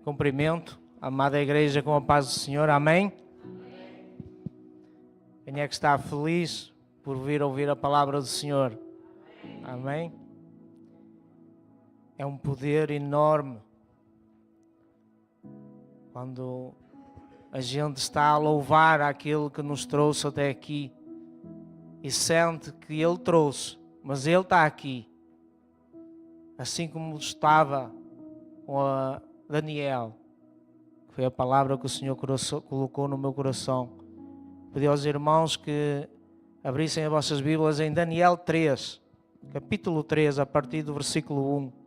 Cumprimento a amada igreja com a paz do Senhor, amém? Quem é que está feliz por vir ouvir a palavra do Senhor? Amém? É um poder enorme quando a gente está a louvar aquele que nos trouxe até aqui e sente que Ele trouxe, mas Ele está aqui, assim como estava com a Daniel, que foi a palavra que o Senhor colocou no meu coração. Pedi aos irmãos que abrissem as vossas Bíblias em Daniel 3, capítulo 3, a partir do versículo 1.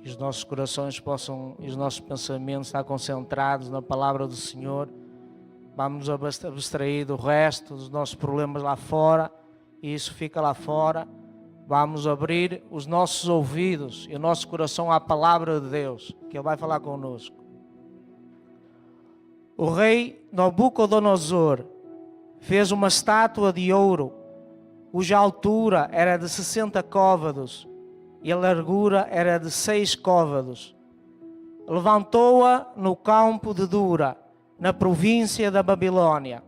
Que os nossos corações possam e os nossos pensamentos estar concentrados na palavra do Senhor. Vamos abstrair do resto dos nossos problemas lá fora, e isso fica lá fora. Vamos abrir os nossos ouvidos e o nosso coração à palavra de Deus, que Ele vai falar connosco. O rei Nabucodonosor fez uma estátua de ouro, cuja altura era de 60 côvados e a largura era de 6 côvados. Levantou-a no campo de Dura, na província da Babilônia.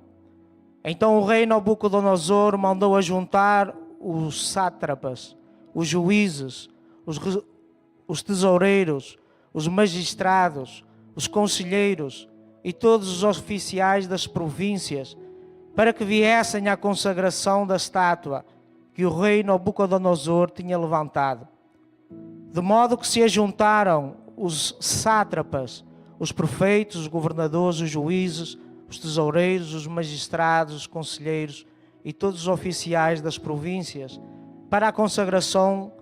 Então o rei Nabucodonosor mandou ajuntar os sátrapas, os juízes, os tesoureiros, os magistrados, os conselheiros e todos os oficiais das províncias, para que viessem à consagração da estátua que o rei Nabucodonosor tinha levantado. De modo que se ajuntaram os sátrapas, os prefeitos, os governadores, os juízes, os tesoureiros, os magistrados, os conselheiros e todos os oficiais das províncias para a consagração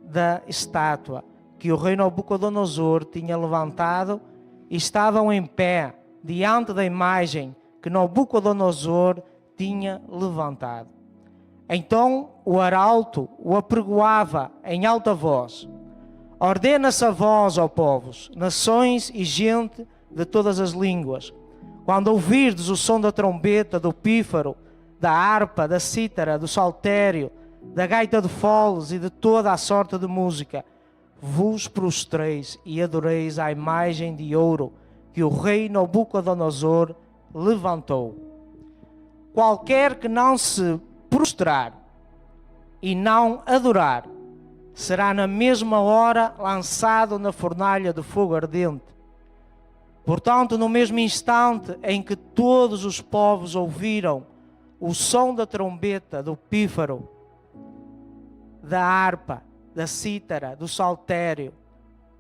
da estátua que o rei Nabucodonosor tinha levantado, e estavam em pé diante da imagem que Nabucodonosor tinha levantado. Então o arauto o apregoava em alta voz: ordena-se a vós, ó povos, nações e gente de todas as línguas, quando ouvirdes o som da trombeta, do pífaro, da harpa, da cítara, do saltério, da gaita de foles e de toda a sorte de música, vos prostreis e adoreis à imagem de ouro que o rei Nabucodonosor levantou. Qualquer que não se prostrar e não adorar será na mesma hora lançado na fornalha de fogo ardente. Portanto, no mesmo instante em que todos os povos ouviram o som da trombeta, do pífaro, da harpa, da cítara, do saltério,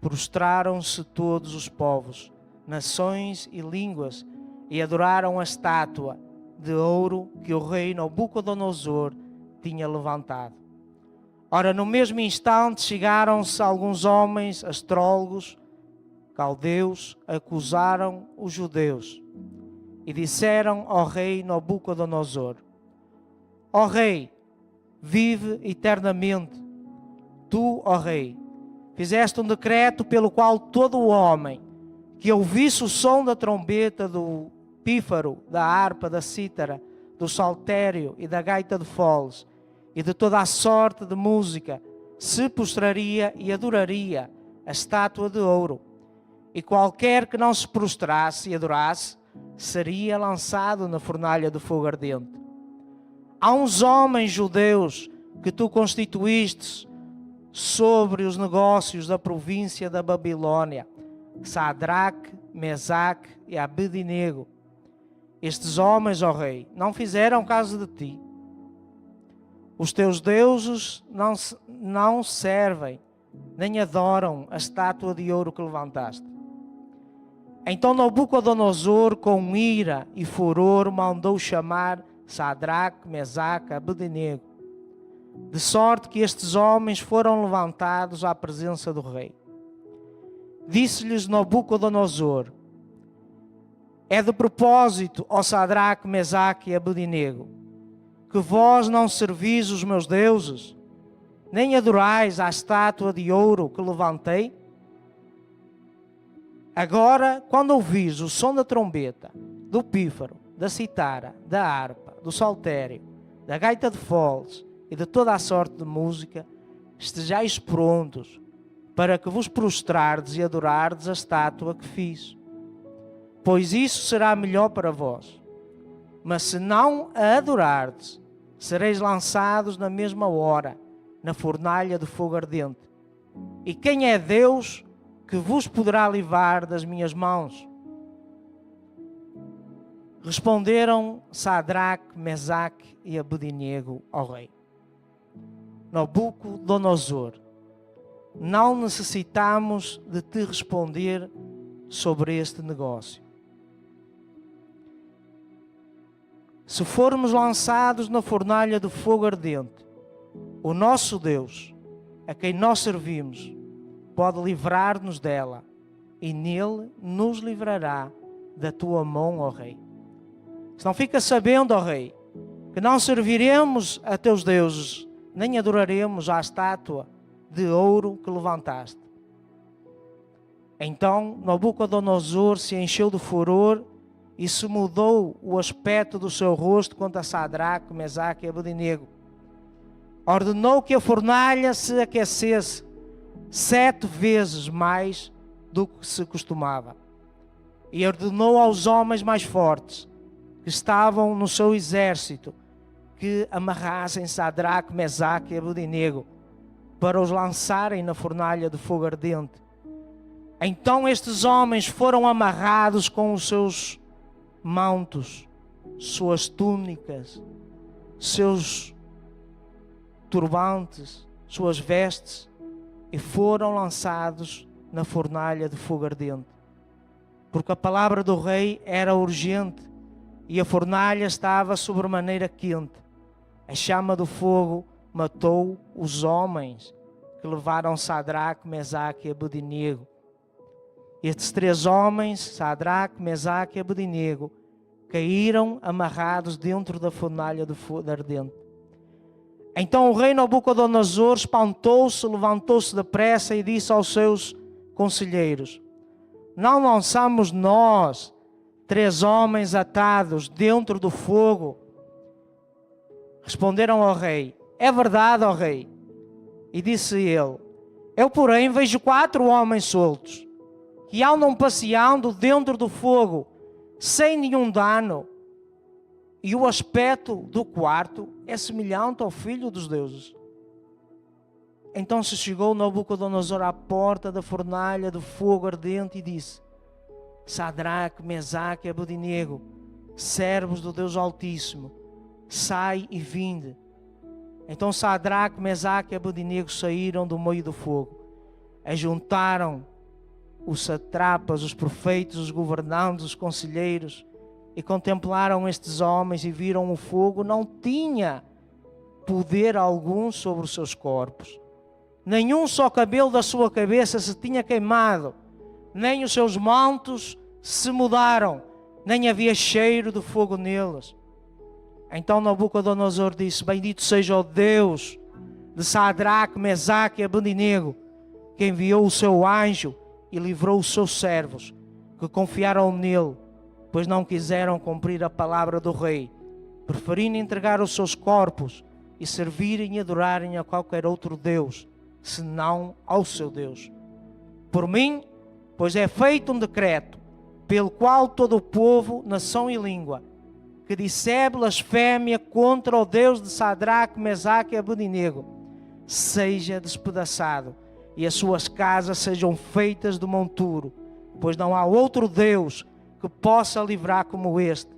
prostraram-se todos os povos, nações e línguas, e adoraram a estátua de ouro que o rei Nabucodonosor tinha levantado. Ora, no mesmo instante chegaram-se alguns homens astrólogos, caldeus, acusaram os judeus e disseram ao rei Nabucodonosor: ó rei, vive eternamente. Tu, ó rei, fizeste um decreto pelo qual todo o homem que ouvisse o som da trombeta, do pífaro, da harpa, da cítara, do saltério e da gaita de foles e de toda a sorte de música se prostraria e adoraria a estátua de ouro, e qualquer que não se prostrasse e adorasse seria lançado na fornalha de fogo ardente. Há uns homens judeus que tu constituíste sobre os negócios da província da Babilônia, Sadraque, Mesaque e Abednego. Estes homens, ó rei, não fizeram caso de ti. Os teus deuses não servem, nem adoram a estátua de ouro que levantaste. Então Nabucodonosor, com ira e furor, mandou chamar Sadraque, Mesaque e Abednego, de sorte que estes homens foram levantados à presença do rei. Disse-lhes Nabucodonosor: é de propósito, ó Sadraque, Mesaque e Abednego, que vós não servis os meus deuses, nem adorais a estátua de ouro que levantei? Agora, quando ouvis o som da trombeta, do pífaro, da citara, da harpa, do saltério, da gaita de foles e de toda a sorte de música, estejais prontos para que vos prostrardes e adorardes a estátua que fiz. Pois isso será melhor para vós. Mas se não a adorardes, sereis lançados na mesma hora na fornalha de fogo ardente. E quem é Deus que vos poderá livrar das minhas mãos? Responderam Sadraque, Mesaque e Abednego ao rei: Nabucodonosor, não necessitamos de te responder sobre este negócio. Se formos lançados na fornalha de fogo ardente, o nosso Deus, a quem nós servimos, pode livrar-nos dela, e nele nos livrará da tua mão, ó rei. Se não fica sabendo, ó rei, que não serviremos a teus deuses, nem adoraremos à estátua de ouro que levantaste. Então Nabucodonosor se encheu de furor e se mudou o aspecto do seu rosto contra Sadraque, Mesaque e Abednego. Ordenou que a fornalha se aquecesse 7 vezes mais do que se costumava. E ordenou aos homens mais fortes que estavam no seu exército que amarrassem Sadraque, Mesaque e Abednego para os lançarem na fornalha de fogo ardente. Então estes homens foram amarrados com os seus mantos, suas túnicas, seus turbantes, suas vestes, e foram lançados na fornalha de fogo ardente. Porque a palavra do rei era urgente e a fornalha estava sobremaneira quente. A chama do fogo matou os homens que levaram Sadraque, Mesaque e Abednego. Estes 3 homens, Sadraque, Mesaque e Abednego, caíram amarrados dentro da fornalha de fogo ardente. Então o rei Nabucodonosor espantou-se, levantou-se depressa e disse aos seus conselheiros: Não lançamos nós 3 homens atados dentro do fogo? Responderam ao rei: É verdade, ó rei. E disse ele: Eu, porém, vejo 4 homens soltos, que andam passeando dentro do fogo, sem nenhum dano, e o aspecto do quarto é semelhante ao filho dos deuses. Então se chegou Nabucodonosor à porta da fornalha de fogo ardente e disse: Sadraque, Mesaque e Abednego, servos do Deus Altíssimo, sai e vinde. Então Sadraque, Mesaque e Abednego saíram do meio do fogo, ajuntaram os satrapas, os profetas, os governantes, os conselheiros, e contemplaram estes homens e viram o fogo não tinha poder algum sobre os seus corpos. Nenhum só cabelo da sua cabeça se tinha queimado, nem os seus mantos se mudaram, nem havia cheiro de fogo neles. Então Nabucodonosor disse: Bendito seja o Deus de Sadraque, Mesaque e Abednego, que enviou o seu anjo e livrou os seus servos, que confiaram nele, pois não quiseram cumprir a palavra do rei, preferindo entregar os seus corpos e servirem e adorarem a qualquer outro Deus, senão ao seu Deus. Por mim, pois é feito um decreto, pelo qual todo o povo, nação e língua, que disser blasfémia contra o Deus de Sadraque, Mesaque e Abednego, seja despedaçado, e as suas casas sejam feitas de monturo, pois não há outro Deus que possa livrar como este.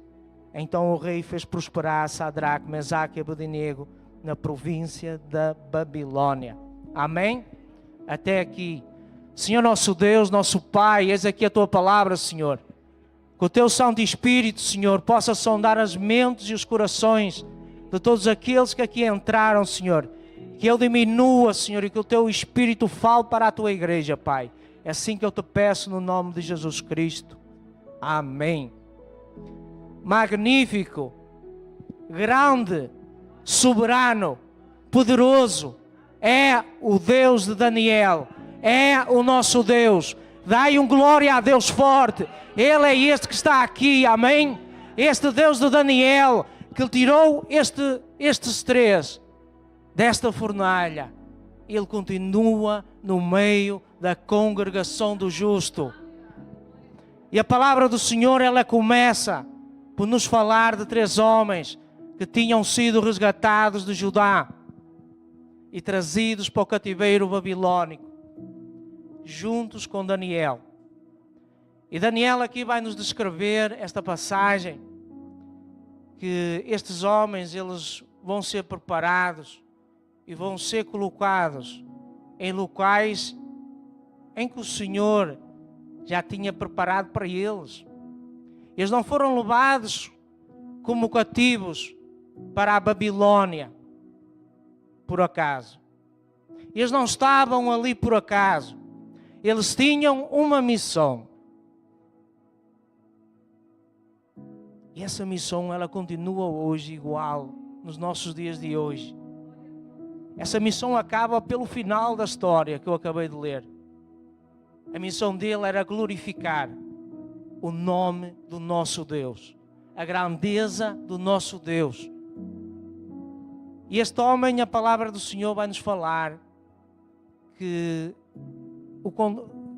Então o rei fez prosperar Sadraque, Mesaque e Abednego na província da Babilônia. Amém? Até aqui. Senhor nosso Deus, nosso Pai, eis aqui a Tua palavra, Senhor. Que o Teu Santo Espírito, Senhor, possa sondar as mentes e os corações de todos aqueles que aqui entraram, Senhor. Que Ele diminua, Senhor, e que o Teu Espírito fale para a Tua igreja, Pai. É assim que eu te peço no nome de Jesus Cristo. Amém. Magnífico, grande, soberano, poderoso, é o Deus de Daniel, é o nosso Deus. Dai glória a Deus forte. Ele é este que está aqui, amém? Este Deus de Daniel, que tirou estes três desta fornalha. Ele continua no meio da congregação do justo. E a palavra do Senhor, ela começa por nos falar de três homens que tinham sido resgatados de Judá e trazidos para o cativeiro babilônico, juntos com Daniel. E Daniel aqui vai nos descrever esta passagem, que estes homens, eles vão ser preparados e vão ser colocados em locais em que o Senhor já tinha preparado para eles. Eles não foram levados como cativos para a Babilônia por acaso. Eles não estavam ali por acaso. Eles tinham uma missão. E essa missão, ela continua hoje igual, nos nossos dias de hoje. Essa missão acaba pelo final da história que eu acabei de ler. A missão dele era glorificar o nome do nosso Deus, a grandeza do nosso Deus. E este homem, a palavra do Senhor vai nos falar que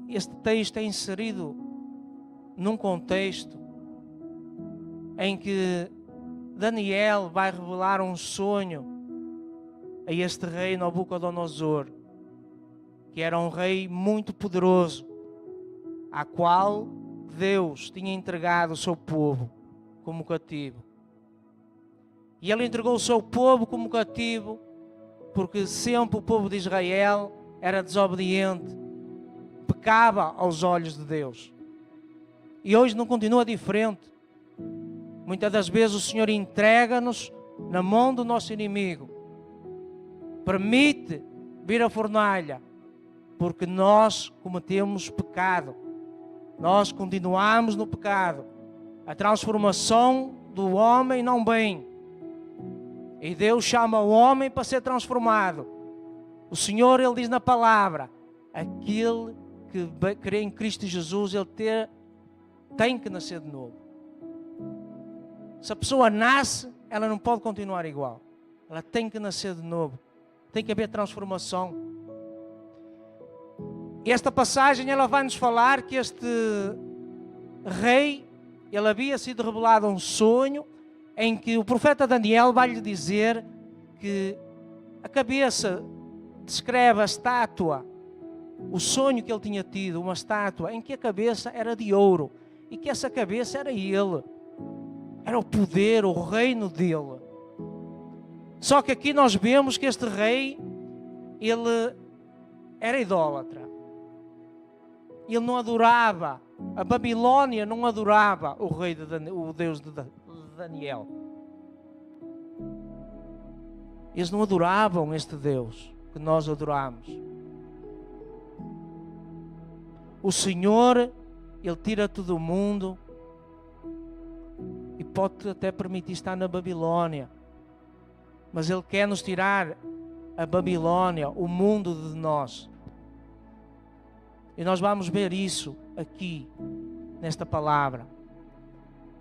este texto é inserido num contexto em que Daniel vai revelar um sonho a este rei Nabucodonosor, que era um rei muito poderoso, a qual Deus tinha entregado o seu povo como cativo. E ele entregou o seu povo como cativo porque sempre o povo de Israel era desobediente, pecava aos olhos de Deus. E hoje não continua diferente. Muitas das vezes o Senhor entrega-nos na mão do nosso inimigo, permite vir a fornalha, porque nós cometemos pecado, nós continuamos no pecado. A transformação do homem não vem, e Deus chama o homem para ser transformado. O Senhor, Ele diz na palavra, aquele que crê em Cristo Jesus, ele tem que nascer de novo. Se a pessoa nasce, ela não pode continuar igual. Ela tem que nascer de novo. Tem que haver transformação. E esta passagem, ela vai nos falar que este rei, ele havia sido revelado um sonho em que o profeta Daniel vai lhe dizer que a cabeça descreve a estátua, o sonho que ele tinha tido, uma estátua em que a cabeça era de ouro e que essa cabeça era ele. Era o poder, o reino dele. Só que aqui nós vemos que este rei, ele era idólatra. Ele não adorava, a Babilônia não adorava o rei, o Deus de Daniel. Eles não adoravam este Deus que nós adoramos. O Senhor, Ele tira-te do mundo e pode até permitir estar na Babilônia, mas Ele quer nos tirar a Babilônia, o mundo de nós. E nós vamos ver isso aqui, nesta palavra.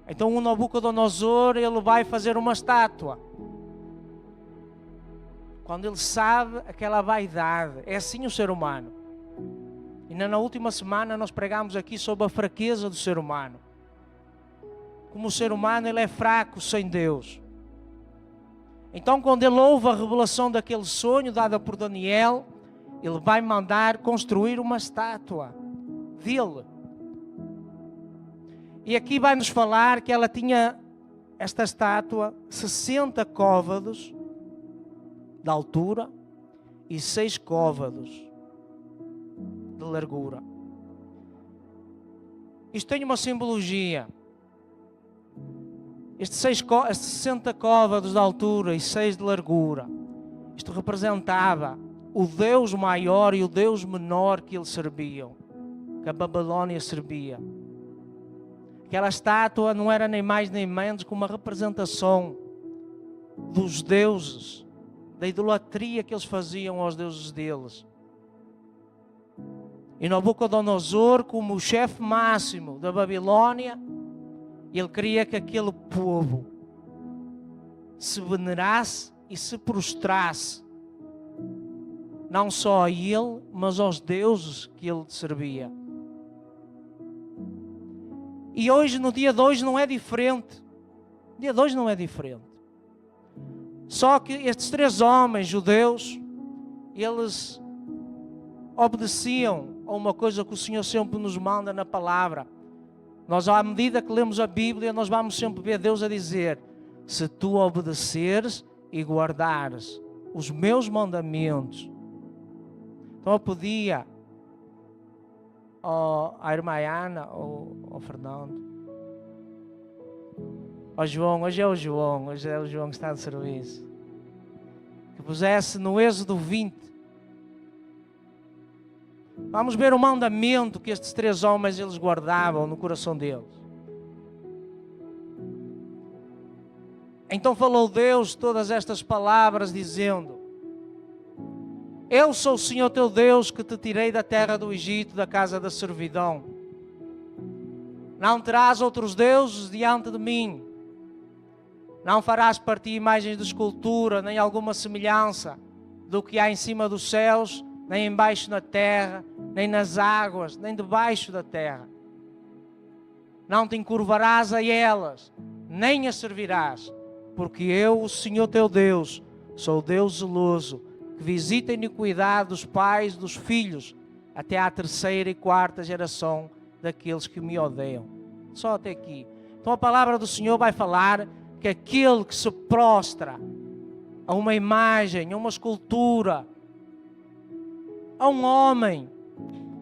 Então o Nabucodonosor, ele vai fazer uma estátua. Quando ele sabe aquela vaidade, é assim o ser humano. E na última semana nós pregamos aqui sobre a fraqueza do ser humano. Como o ser humano, ele é fraco sem Deus. Então quando ele ouve a revelação daquele sonho dada por Daniel, ele vai mandar construir uma estátua dele. E aqui vai nos falar que ela tinha, esta estátua, 60 côvados de altura e 6 côvados de largura. Isto tem uma simbologia. Estes 60 côvados de altura e 6 de largura, isto representava o Deus maior e o Deus menor que eles serviam, que a Babilônia servia. Aquela estátua não era nem mais nem menos que uma representação dos deuses, da idolatria que eles faziam aos deuses deles. E Nabucodonosor, como o chefe máximo da Babilônia, ele queria que aquele povo se venerasse e se prostrasse, não só a ele, mas aos deuses que ele servia. E hoje, no dia de hoje, não é diferente. No dia de hoje não é diferente. Só que estes 3 homens judeus, eles obedeciam a uma coisa que o Senhor sempre nos manda na palavra. Nós, à medida que lemos a Bíblia, nós vamos sempre ver Deus a dizer: se tu obedeceres e guardares os meus mandamentos. Então eu pedia à irmã Ana, ao Fernando, ao João, hoje é o João que está de serviço, que pusesse no Êxodo 20. Vamos ver o mandamento que estes 3 homens eles guardavam no coração deles. Então falou Deus todas estas palavras, dizendo: eu sou o Senhor teu Deus, que te tirei da terra do Egito, da casa da servidão. Não terás outros deuses diante de mim. Não farás para ti imagens de escultura, nem alguma semelhança do que há em cima dos céus, nem embaixo na terra, nem nas águas, nem debaixo da terra. Não te encurvarás a elas, nem as servirás, porque eu, o Senhor teu Deus, sou o Deus zeloso, que visita a iniquidade dos pais, dos filhos, até à 3ª e 4ª geração daqueles que me odeiam. Só até aqui. Então a palavra do Senhor vai falar que aquele que se prostra a uma imagem, a uma escultura, a um homem,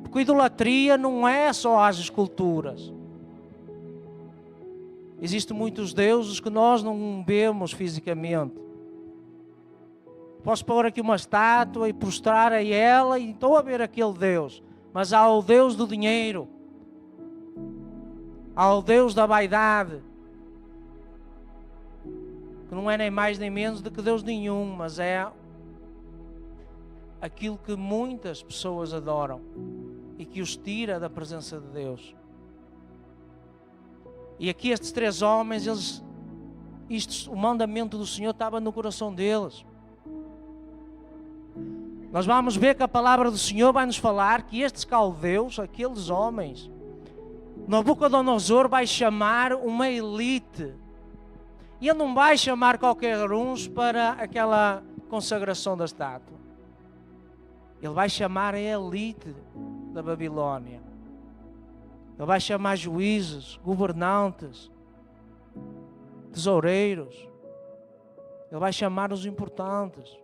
porque a idolatria não é só as esculturas. Existem muitos deuses que nós não vemos fisicamente. Posso pôr aqui uma estátua e prostrar a ela e estou a ver aquele Deus. Mas há o Deus do dinheiro. Há o Deus da vaidade. Que não é nem mais nem menos do que Deus nenhum, mas é aquilo que muitas pessoas adoram e que os tira da presença de Deus. E aqui estes 3 homens, o mandamento do Senhor estava no coração deles. Nós vamos ver que a palavra do Senhor vai nos falar que estes caldeus, aqueles homens, Nabucodonosor vai chamar uma elite. E ele não vai chamar qualquer uns para aquela consagração da estátua. Ele vai chamar a elite da Babilônia. Ele vai chamar juízes, governantes, tesoureiros. Ele vai chamar os importantes.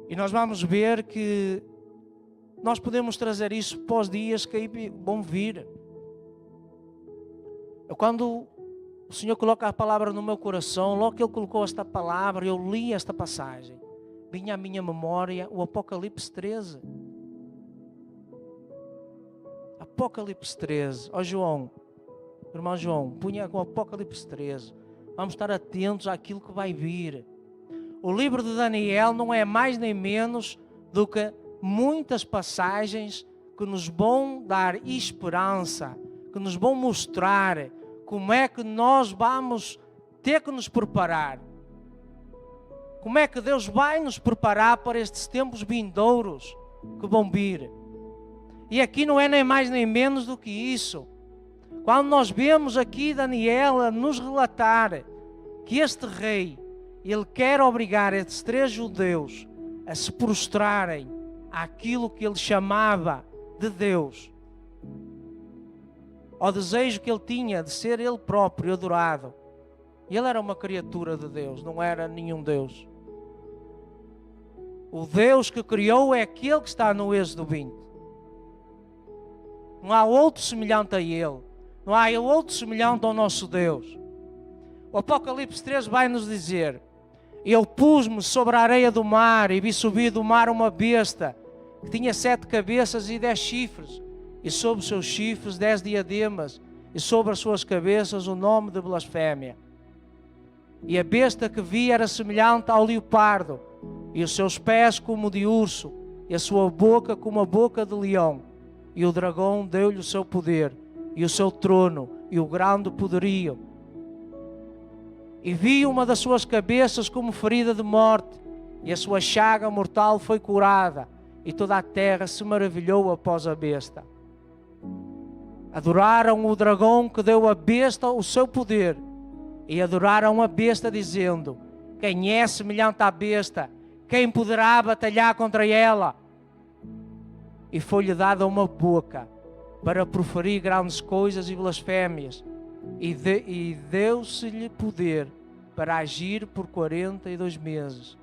E nós vamos ver que nós podemos trazer isso para os dias que vão vir. Quando o Senhor coloca a palavra no meu coração, logo que Ele colocou esta palavra, eu li esta passagem, vinha à minha memória o Apocalipse 13. Apocalipse 13. Ó João, irmão João, punha com o Apocalipse 13. Vamos estar atentos àquilo que vai vir. O livro de Daniel não é mais nem menos do que muitas passagens que nos vão dar esperança, que nos vão mostrar como é que nós vamos ter que nos preparar. Como é que Deus vai nos preparar para estes tempos vindouros que vão vir. E aqui não é nem mais nem menos do que isso. Quando nós vemos aqui Daniel a nos relatar que este rei, ele quer obrigar estes 3 judeus a se prostrarem àquilo que ele chamava de Deus, ao desejo que ele tinha de ser ele próprio adorado. Ele era uma criatura de Deus, não era nenhum Deus. O Deus que criou é aquele que está no Êxodo 20. Não há outro semelhante a ele. Não há outro semelhante ao nosso Deus. O Apocalipse 3 vai nos dizer: eu pus-me sobre a areia do mar e vi subir do mar uma besta que tinha 7 cabeças e 10 chifres, e sobre os seus chifres 10 diademas, e sobre as suas cabeças o nome de blasfémia. E a besta que vi era semelhante ao leopardo, e os seus pés como de urso, e a sua boca como a boca de leão. E o dragão deu-lhe o seu poder, e o seu trono, e o grande poderio. E vi uma das suas cabeças como ferida de morte, e a sua chaga mortal foi curada, e toda a terra se maravilhou após a besta. Adoraram o dragão que deu à besta o seu poder, e adoraram a besta dizendo: quem é semelhante à besta? Quem poderá batalhar contra ela? E foi-lhe dada uma boca para proferir grandes coisas e blasfémias, e deu-se-lhe poder para agir por 42 meses.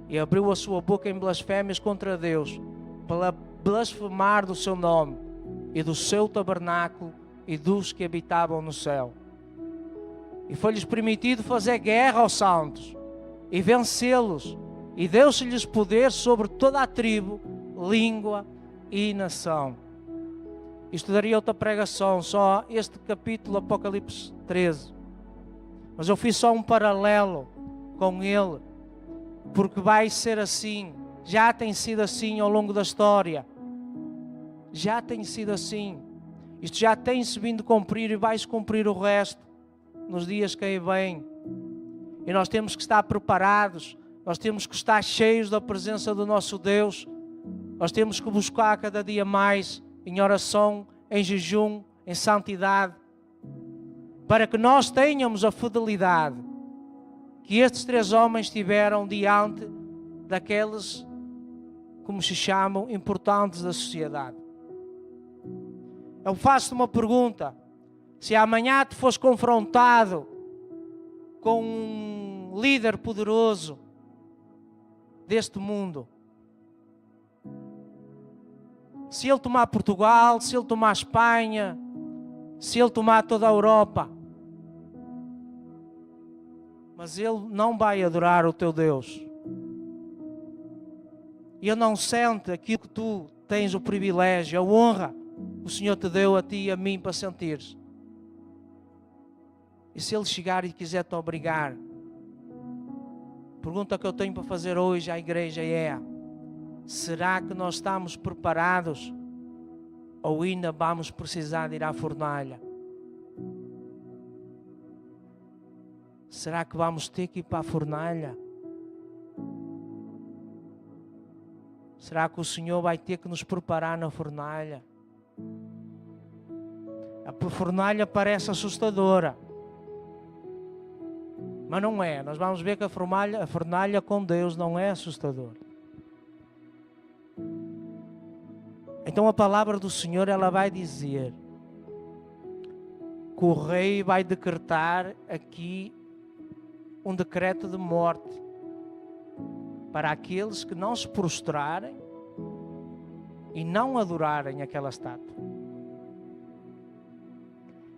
E abriu a sua boca em blasfémias contra Deus, para blasfemar do seu nome, e do seu tabernáculo, e dos que habitavam no céu. E foi-lhes permitido fazer guerra aos santos, e vencê-los, e deu-se-lhes poder sobre toda a tribo, língua e nação. Isto daria outra pregação, só este capítulo, Apocalipse 13. Mas eu fiz só um paralelo com ele, porque vai ser assim, já tem sido assim ao longo da história. Já tem sido assim. Isto já tem-se vindo cumprir e vai-se cumprir o resto nos dias que aí vêm. E nós temos que estar preparados, nós temos que estar cheios da presença do nosso Deus. Nós temos que buscar cada dia mais em oração, em jejum, em santidade, para que nós tenhamos a fidelidade que estes 3 homens tiveram diante daqueles, como se chamam, importantes da sociedade. Eu faço-te uma pergunta: se amanhã te fores confrontado com um líder poderoso deste mundo, se ele tomar Portugal, se ele tomar Espanha, se ele tomar toda a Europa, mas ele não vai adorar o teu Deus, ele não sente aquilo que tu tens o privilégio, a honra que o Senhor te deu a ti e a mim para sentires. E se ele chegar e quiser te obrigar, a pergunta que eu tenho para fazer hoje à igreja é: será que nós estamos preparados ou ainda vamos precisar de ir à fornalha? Será que vamos ter que ir para a fornalha? Será que o Senhor vai ter que nos preparar na fornalha? A fornalha parece assustadora, mas não é. Nós vamos ver que a fornalha com Deus não é assustadora. Então a palavra do Senhor, ela vai dizer que o rei vai decretar aqui um decreto de morte para aqueles que não se prostrarem e não adorarem aquela estátua.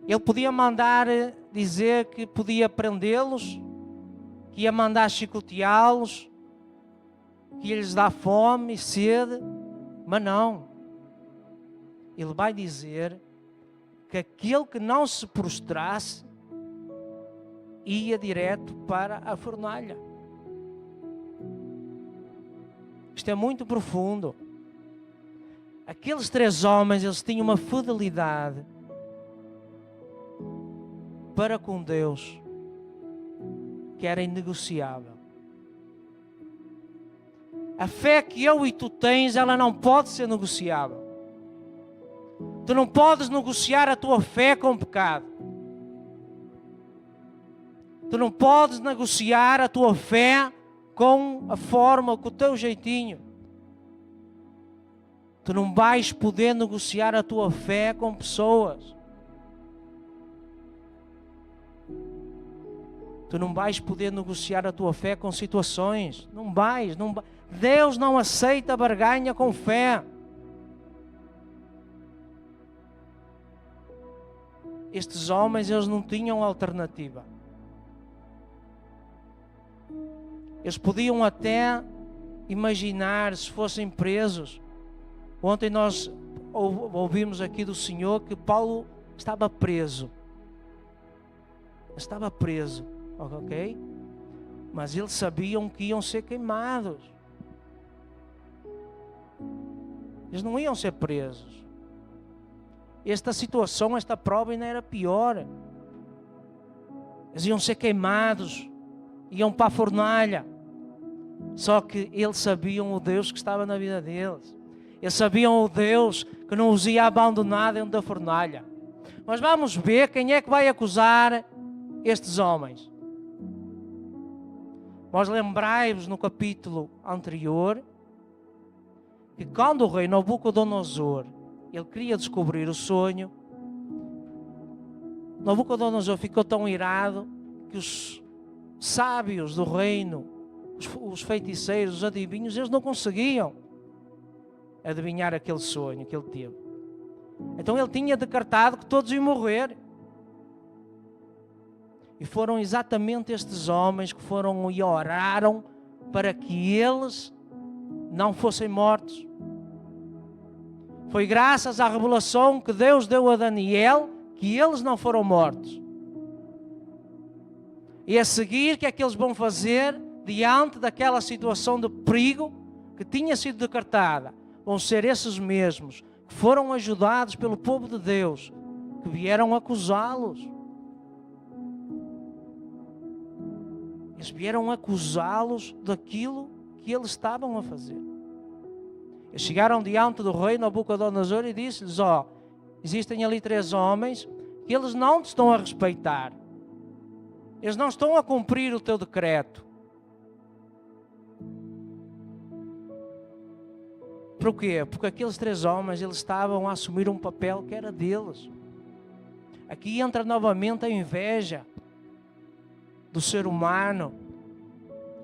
Ele podia mandar dizer que podia prendê-los, que ia mandar chicoteá-los, que ia lhes dar fome e sede, mas não. Ele vai dizer que aquele que não se prostrasse ia direto para a fornalha. Isto é muito profundo. Aqueles 3 homens, eles tinham uma fidelidade para com Deus que era inegociável. A fé que eu e tu tens, ela não pode ser negociável. Tu não podes negociar a tua fé com o pecado. Tu não podes negociar a tua fé com a forma, com o teu jeitinho. Tu não vais poder negociar a tua fé com pessoas. Tu não vais poder negociar a tua fé com situações. Não vais. Deus não aceita barganha com fé. Estes homens, eles não tinham alternativa. Eles podiam até imaginar se fossem presos. Ontem nós ouvimos aqui do Senhor que Paulo estava preso. Estava preso. ok? Mas eles sabiam que iam ser queimados. Eles não iam ser presos. Esta situação, esta prova ainda era pior. Eles iam ser queimados, iam para a fornalha. Só que eles sabiam o Deus que estava na vida deles. Eles sabiam o Deus que não os ia abandonar dentro da fornalha. Mas vamos ver quem é que vai acusar estes homens. Vós lembrai-vos no capítulo anterior que quando o rei Nabucodonosor ele queria descobrir o sonho, Nabucodonosor ficou tão irado que os sábios do reino, os feiticeiros, os adivinhos, eles não conseguiam adivinhar aquele sonho que ele teve. Então ele tinha decretado que todos iam morrer. E foram exatamente estes homens que foram e oraram para que eles não fossem mortos. Foi graças à revelação que Deus deu a Daniel que eles não foram mortos. E a seguir, o que é que eles vão fazer diante daquela situação de perigo que tinha sido decretada? Vão ser esses mesmos que foram ajudados pelo povo de Deus, que vieram acusá-los. Eles vieram acusá-los daquilo que eles estavam a fazer. Eles chegaram diante do rei Nabucodonosor e disse-lhes: existem ali 3 homens que eles não te estão a respeitar. Eles não estão a cumprir o teu decreto. Por quê? Porque aqueles 3 homens eles estavam a assumir um papel que era deles. Aqui entra novamente a inveja do ser humano.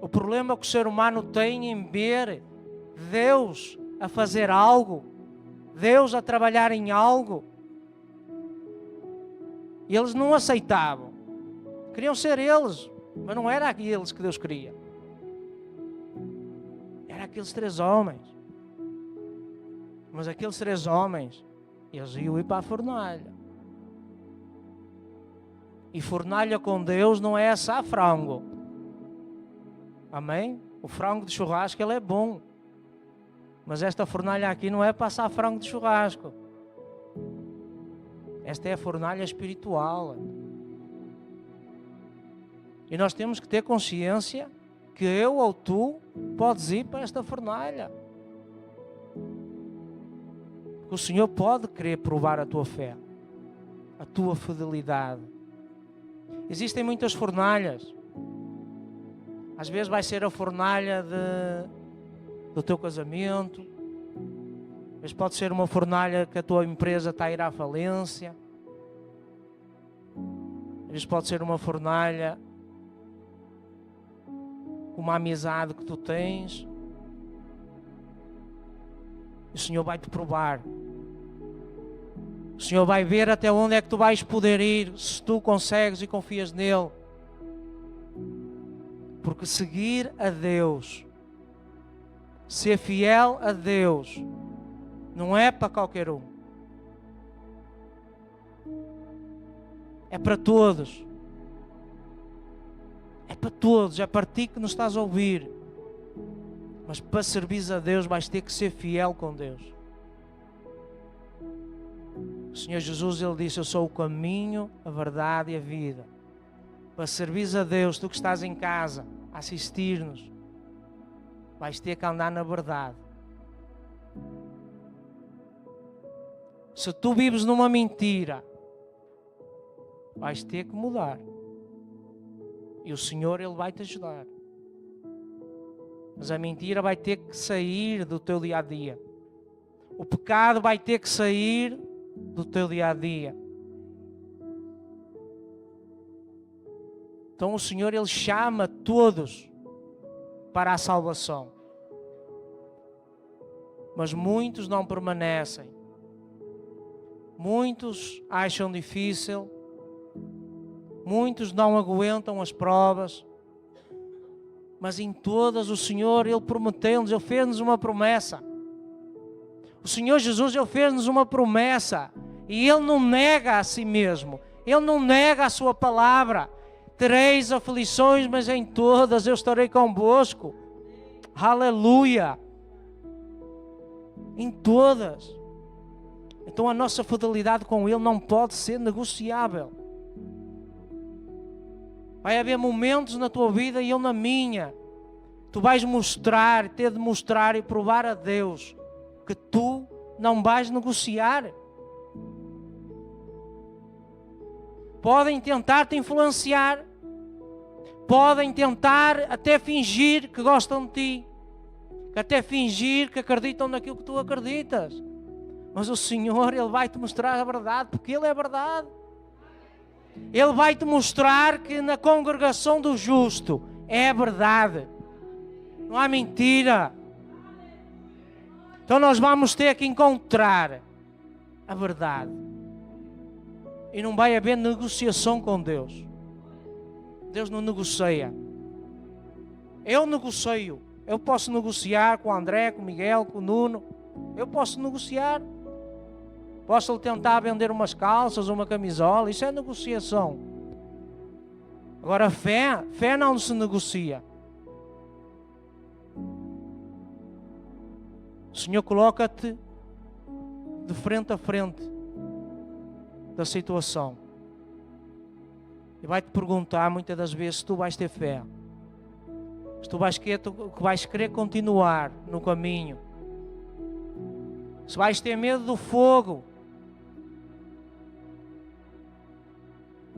O problema que o ser humano tem em ver Deus a fazer algo, Deus a trabalhar em algo, e eles não aceitavam. Queriam ser eles, mas não era aqueles que Deus queria. Era aqueles 3 homens. Mas aqueles 3 homens, eles iam ir para a fornalha. E fornalha com Deus não é assar frango. Amém? O frango de churrasco ele é bom. Mas esta fornalha aqui não é para assar frango de churrasco. Esta é a fornalha espiritual. E nós temos que ter consciência que eu ou tu podes ir para esta fornalha. O Senhor pode querer provar a tua fé, a tua fidelidade. Existem muitas fornalhas. Às vezes vai ser a fornalha do teu casamento. Às vezes pode ser uma fornalha que a tua empresa está a ir à falência. Às vezes pode ser uma fornalha com uma amizade que tu tens. O Senhor vai te provar. O Senhor vai ver até onde é que tu vais poder ir, se tu consegues e confias nele. Porque seguir a Deus, ser fiel a Deus, não é para qualquer um. É para todos. É para todos, é para ti que nos estás a ouvir. Mas para servir a Deus vais ter que ser fiel com Deus. O Senhor Jesus, Ele disse: eu sou o caminho, a verdade e a vida. Para servir a Deus, tu que estás em casa a assistir-nos, vais ter que andar na verdade. Se tu vives numa mentira, vais ter que mudar. E o Senhor, Ele vai te ajudar. Mas a mentira vai ter que sair do teu dia a dia. O pecado vai ter que sair do teu dia a dia. Então o Senhor, Ele chama todos para a salvação. Mas muitos não permanecem. Muitos acham difícil. Muitos não aguentam as provas. Mas em todas o Senhor, Ele prometeu-nos, Ele fez-nos uma promessa. O Senhor Jesus, Ele fez-nos uma promessa. E Ele não nega a si mesmo. Ele não nega a sua palavra. Tereis aflições, mas em todas eu estarei convosco. Aleluia! Em todas. Então a nossa fidelidade com Ele não pode ser negociável. Vai haver momentos na tua vida e eu na minha. Tu vais mostrar, ter de mostrar e provar a Deus que tu não vais negociar. Podem tentar te influenciar. Podem tentar até fingir que gostam de ti. Até fingir que acreditam naquilo que tu acreditas. Mas o Senhor, Ele vai te mostrar a verdade, porque Ele é a verdade. Ele vai te mostrar que na congregação do justo é a verdade. Não há mentira. Então nós vamos ter que encontrar a verdade. E não vai haver negociação com Deus. Deus não negocia. Eu negocio. Eu posso negociar com o André, com o Miguel, com o Nuno. Eu posso negociar. Posso tentar vender umas calças, uma camisola. Isso é negociação. Agora fé não se negocia. O Senhor coloca-te de frente a frente da situação. E vai-te perguntar muitas das vezes se tu vais ter fé. Se tu vais querer continuar no caminho. Se vais ter medo do fogo.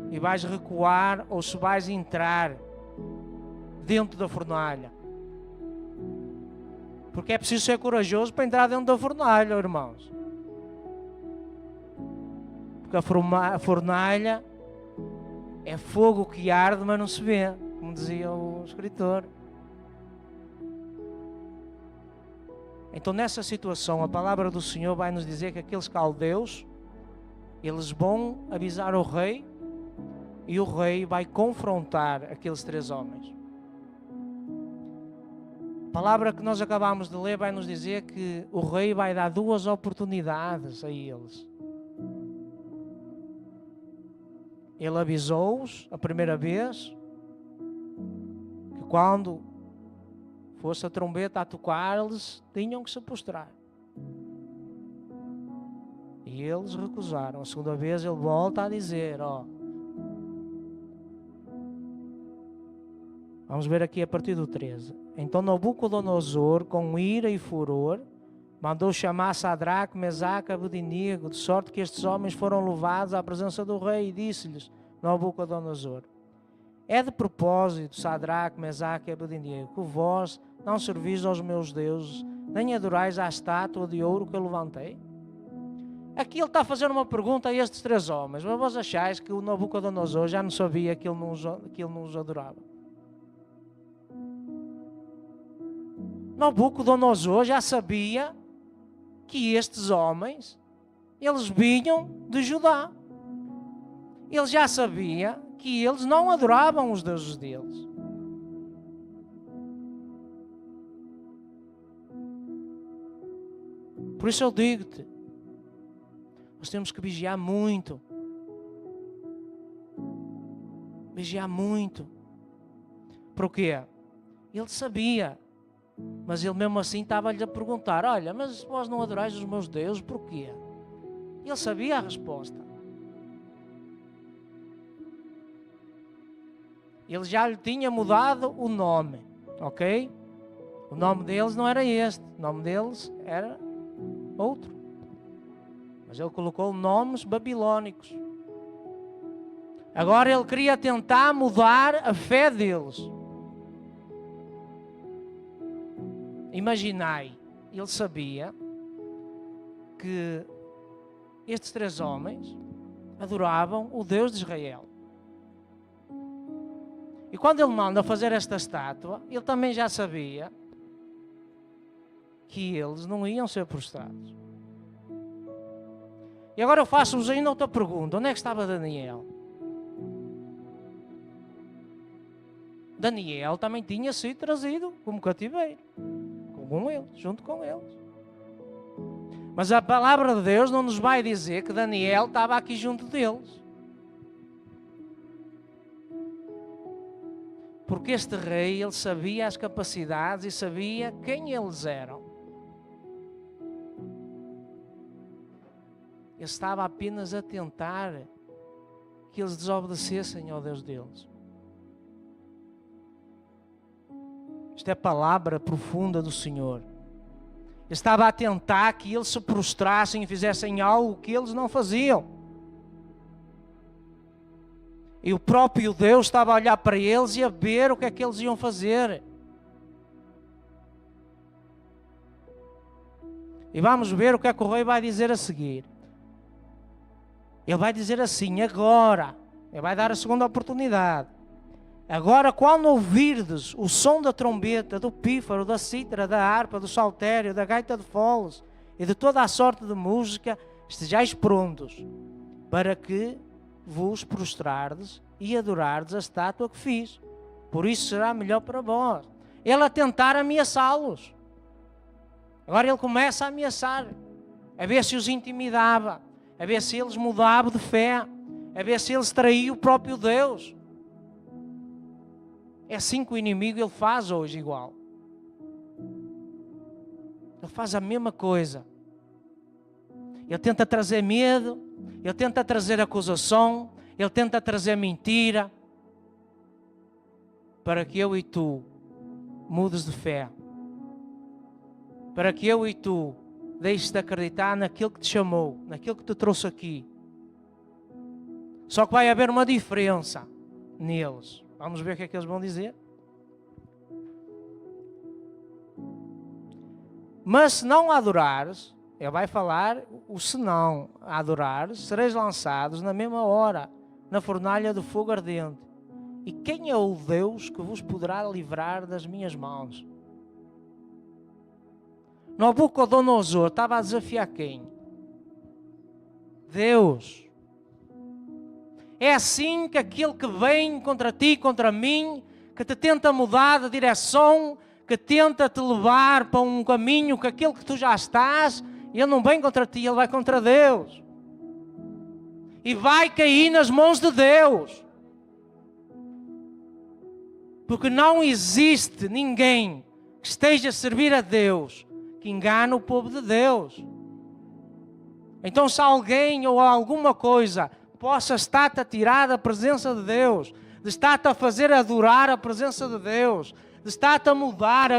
E vais recuar ou se vais entrar dentro da fornalha. Porque é preciso ser corajoso para entrar dentro da fornalha, irmãos. Porque a fornalha é fogo que arde, mas não se vê, como dizia o escritor. Então nessa situação a palavra do Senhor vai nos dizer que aqueles caldeus, eles vão avisar o rei e o rei vai confrontar aqueles 3 homens. A palavra que nós acabamos de ler vai nos dizer que o rei vai dar 2 oportunidades a eles. Ele avisou-os a primeira vez que quando fosse a trombeta a tocar, eles tinham que se prostrar. E eles recusaram. A segunda vez ele volta a dizer, vamos ver aqui a partir do 13. Então Nabucodonosor, com ira e furor, mandou chamar Sadraque, Mesaque e Abednego, de sorte que estes homens foram levados à presença do rei e disse-lhes, Nabucodonosor, é de propósito, Sadraque, Mesaque e Abednego, que vós não servis aos meus deuses, nem adorais à estátua de ouro que eu levantei? Aqui ele está a fazer uma pergunta a estes 3 homens, mas vós achais que o Nabucodonosor já não sabia que ele não os adorava? Nabucodonosor já sabia que estes homens, eles vinham de Judá. Ele já sabia que eles não adoravam os deuses deles. Por isso eu digo-te, nós temos que vigiar muito. Vigiar muito. Por quê? Ele sabia. Mas ele mesmo assim estava-lhe a perguntar, olha, mas vós não adorais os meus deuses, porquê? Ele sabia a resposta. Ele já lhe tinha mudado o nome, ok? O nome deles não era este, o nome deles era outro. Mas ele colocou nomes babilônicos. Agora ele queria tentar mudar a fé deles. Imaginai, ele sabia que estes 3 homens adoravam o Deus de Israel. E quando ele manda fazer esta estátua, ele também já sabia que eles não iam ser prostrados. E agora eu faço-vos ainda outra pergunta. Onde é que estava Daniel? Daniel também tinha sido trazido como cativeiro. Com eles, junto com eles. Mas a palavra de Deus não nos vai dizer que Daniel estava aqui junto deles. Porque este rei, ele sabia as capacidades e sabia quem eles eram. Ele estava apenas a tentar que eles desobedecessem ao Deus deles. Isto é palavra profunda do Senhor. Ele estava a tentar que eles se prostrassem e fizessem algo que eles não faziam. E o próprio Deus estava a olhar para eles e a ver o que é que eles iam fazer. E vamos ver o que é que o rei vai dizer a seguir. Ele vai dizer assim, agora, ele vai dar a segunda oportunidade. Agora, quando ouvirdes o som da trombeta, do pífaro, da cítara, da harpa, do saltério, da gaita de foles e de toda a sorte de música, estejais prontos para que vos prostrardes e adorardes a estátua que fiz. Por isso será melhor para vós. Ele a tentar ameaçá-los. Agora ele começa a ameaçar, a ver se os intimidava, a ver se eles mudavam de fé, a ver se eles traíam o próprio Deus. É assim que o inimigo ele faz hoje igual. Ele faz a mesma coisa. Ele tenta trazer medo, ele tenta trazer acusação, ele tenta trazer mentira, para que eu e tu mudes de fé. Para que eu e tu deixes de acreditar naquilo que te chamou, naquilo que te trouxe aqui. Só que vai haver uma diferença neles. Vamos ver o que é que eles vão dizer. Mas se não adorares, ele vai falar o senão adorares, sereis lançados na mesma hora, na fornalha de fogo ardente. E quem é o Deus que vos poderá livrar das minhas mãos? Nabucodonosor estava a desafiar quem? Deus. É assim que aquele que vem contra ti, contra mim, que te tenta mudar de direção, que tenta te levar para um caminho que aquele que tu já estás, ele não vem contra ti, ele vai contra Deus. E vai cair nas mãos de Deus. Porque não existe ninguém que esteja a servir a Deus que engane o povo de Deus. Então se alguém ou alguma coisa possa estar-te a tirar da presença de Deus, de estar-te a fazer adorar a presença de Deus, de estar-te a mudar,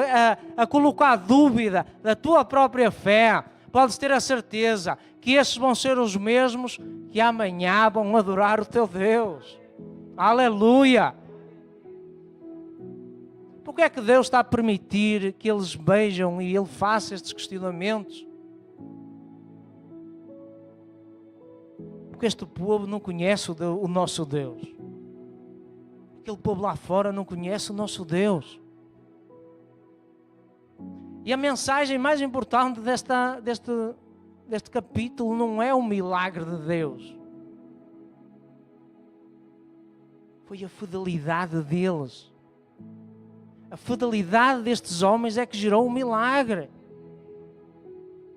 a colocar dúvida da tua própria fé, podes ter a certeza que esses vão ser os mesmos que amanhã vão adorar o teu Deus. Aleluia! Por que é que Deus está a permitir que eles vejam e Ele faça estes questionamentos? Porque este povo não conhece o nosso Deus. Aquele povo lá fora não conhece o nosso Deus. E a mensagem mais importante deste capítulo não é o milagre de Deus. Foi a fidelidade deles. A fidelidade destes homens é que gerou o milagre.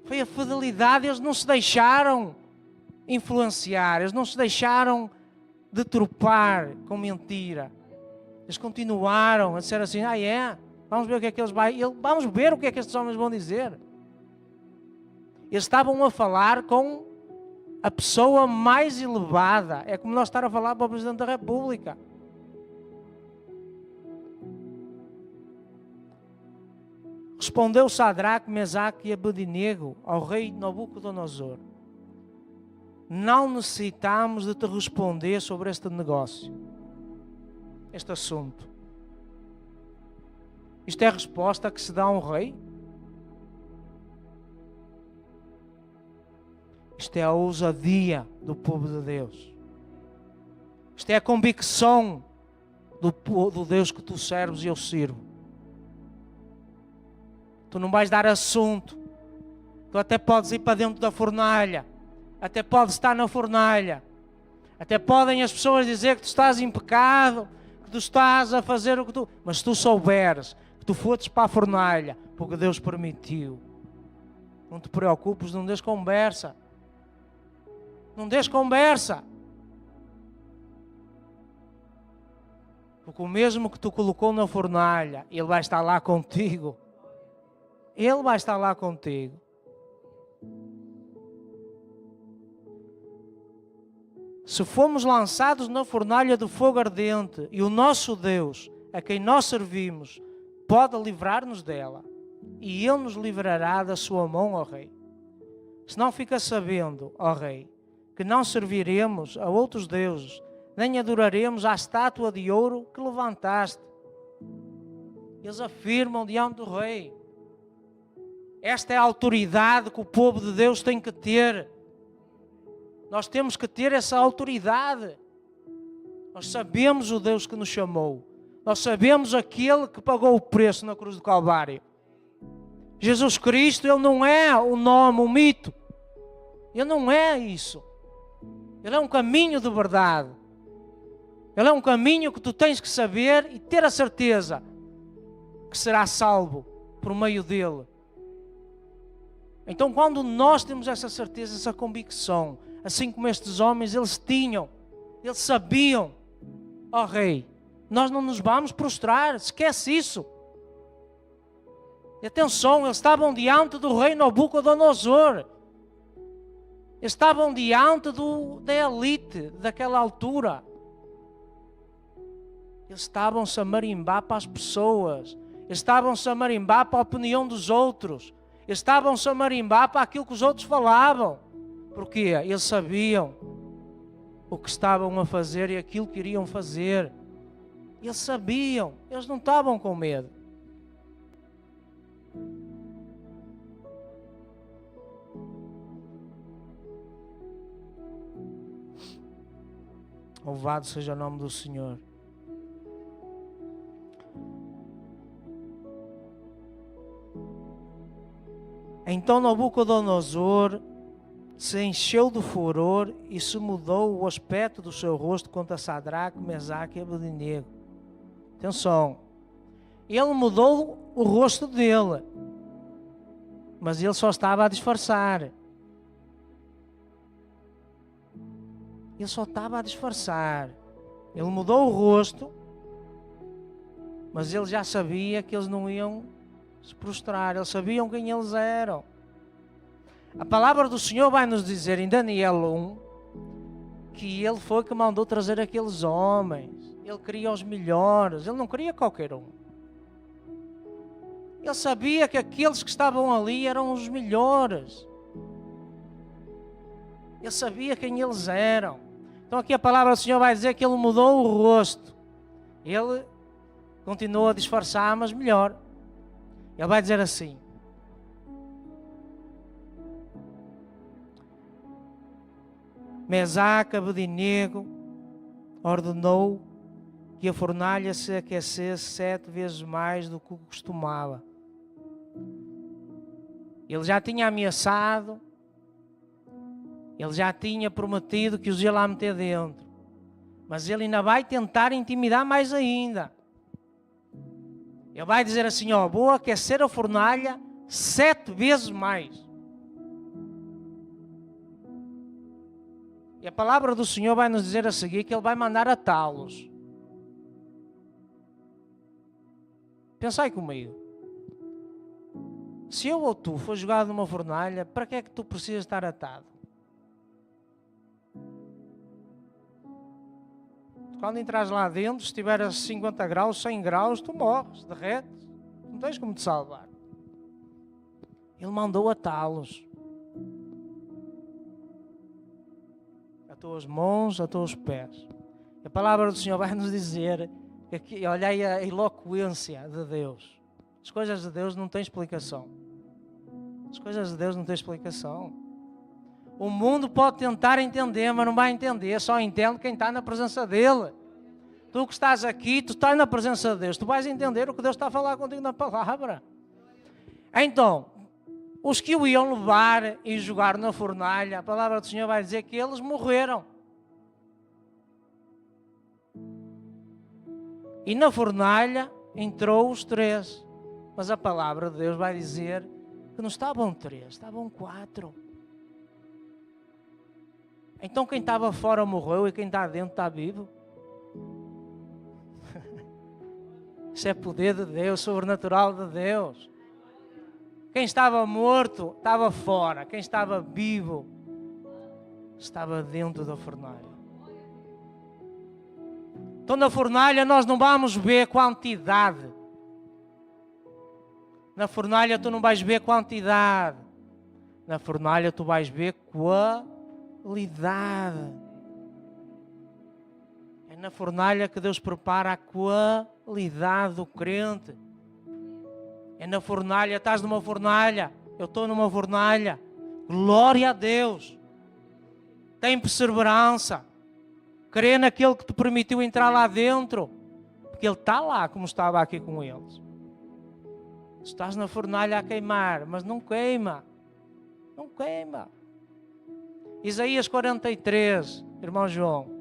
Foi a fidelidade, eles não se deixaram influenciar, eles não se deixaram deturpar com mentira. Eles continuaram a dizer assim, vamos ver o que é que vamos ver o que é que estes homens vão dizer. Eles estavam a falar com a pessoa mais elevada. É como nós estar a falar para o Presidente da República. Respondeu Sadraque, Mesaque e Abednego ao rei Nabucodonosor: não necessitamos de te responder sobre este negócio, este assunto. Isto é a resposta que se dá a um rei? Isto é a ousadia do povo de Deus. Isto é a convicção do Deus que tu serves e eu sirvo. Tu não vais dar assunto. Tu até podes ir para dentro da fornalha. Até podes estar na fornalha. Até podem as pessoas dizer que tu estás em pecado, que tu estás a fazer o que tu... Mas se tu souberes que tu foste para a fornalha porque Deus permitiu, não te preocupes, não des conversa. Não des conversa. Porque o mesmo que tu colocou na fornalha, Ele vai estar lá contigo. Ele vai estar lá contigo. Se formos lançados na fornalha do fogo ardente e o nosso Deus, a quem nós servimos, pode livrar-nos dela, e Ele nos livrará da sua mão, ó Rei. Se não fica sabendo, ó Rei, que não serviremos a outros deuses, nem adoraremos a estátua de ouro que levantaste. Eles afirmam diante do Rei. Esta é a autoridade que o povo de Deus tem que ter. Nós temos que ter essa autoridade. Nós sabemos o Deus que nos chamou. Nós sabemos aquele que pagou o preço na cruz do Calvário. Jesus Cristo, Ele não é o nome, o mito. Ele não é isso. Ele é um caminho de verdade. Ele é um caminho que tu tens que saber e ter a certeza que será salvo por meio dele. Então, quando nós temos essa certeza, essa convicção, assim como estes homens, eles tinham, eles sabiam, ó Rei, nós não nos vamos prostrar, esquece isso. E atenção, eles estavam diante do rei Nabucodonosor. Eles estavam diante da elite daquela altura. Eles estavam-se a marimbar para as pessoas. Eles estavam-se a marimbar para a opinião dos outros. Eles estavam-se a marimbar para aquilo que os outros falavam. Porquê? Eles sabiam o que estavam a fazer e aquilo que iriam fazer. Eles sabiam. Eles não estavam com medo. Louvado seja o nome do Senhor. Então Nabucodonosor se encheu de furor e se mudou o aspecto do seu rosto contra Sadraque, Mesaque e Abednego. Atenção, ele mudou o rosto dele, mas ele só estava a disfarçar. Ele só estava a disfarçar. Ele mudou o rosto, mas ele já sabia que eles não iam se prostrar. Eles sabiam quem eles eram. A palavra do Senhor vai nos dizer em Daniel 1 que ele foi que mandou trazer aqueles homens. Ele queria os melhores, ele não queria qualquer um. Ele sabia que aqueles que estavam ali eram os melhores. Ele sabia quem eles eram. Então aqui a palavra do Senhor vai dizer que ele mudou o rosto. Ele continuou a disfarçar, mas melhor. Ele vai dizer assim: Mesaque, Abednego ordenou que a fornalha se aquecesse 7 vezes mais do que costumava. Ele já tinha ameaçado, ele já tinha prometido que os ia lá meter dentro, mas ele ainda vai tentar intimidar mais ainda. Ele vai dizer assim, ó, vou aquecer a fornalha 7 vezes mais. E a palavra do Senhor vai nos dizer a seguir que Ele vai mandar atá-los. Pensai comigo. Se eu ou tu for jogado numa fornalha, para que é que tu precisas estar atado? Quando entras lá dentro, se estiver a 50 graus, 100 graus, tu morres, derretes. Não tens como te salvar. Ele mandou atá-los. A tuas mãos, a teus pés. A palavra do Senhor vai nos dizer que olhai a eloquência de Deus. As coisas de Deus não têm explicação. As coisas de Deus não têm explicação. O mundo pode tentar entender, mas não vai entender. Só entende quem está na presença dEle. Tu que estás aqui, tu estás na presença de Deus. Tu vais entender o que Deus está a falar contigo na palavra. Então, os que o iam levar e jogar na fornalha, a palavra do Senhor vai dizer que eles morreram. E na fornalha entrou os 3. Mas a palavra de Deus vai dizer que não estavam 3, estavam 4. Então quem estava fora morreu e quem está dentro está vivo? Isso é poder de Deus, sobrenatural de Deus. Quem estava morto estava fora. Quem estava vivo estava dentro da fornalha. Então na fornalha nós não vamos ver quantidade. Na fornalha tu não vais ver quantidade. Na fornalha tu vais ver qualidade. É na fornalha que Deus prepara a qualidade do crente. É na fornalha, estás numa fornalha, eu estou numa fornalha. Glória a Deus. Tem perseverança. Crê naquele que te permitiu entrar lá dentro. Porque Ele está lá como estava aqui com eles. Estás na fornalha a queimar, mas não queima. Não queima. Isaías 43, irmão João.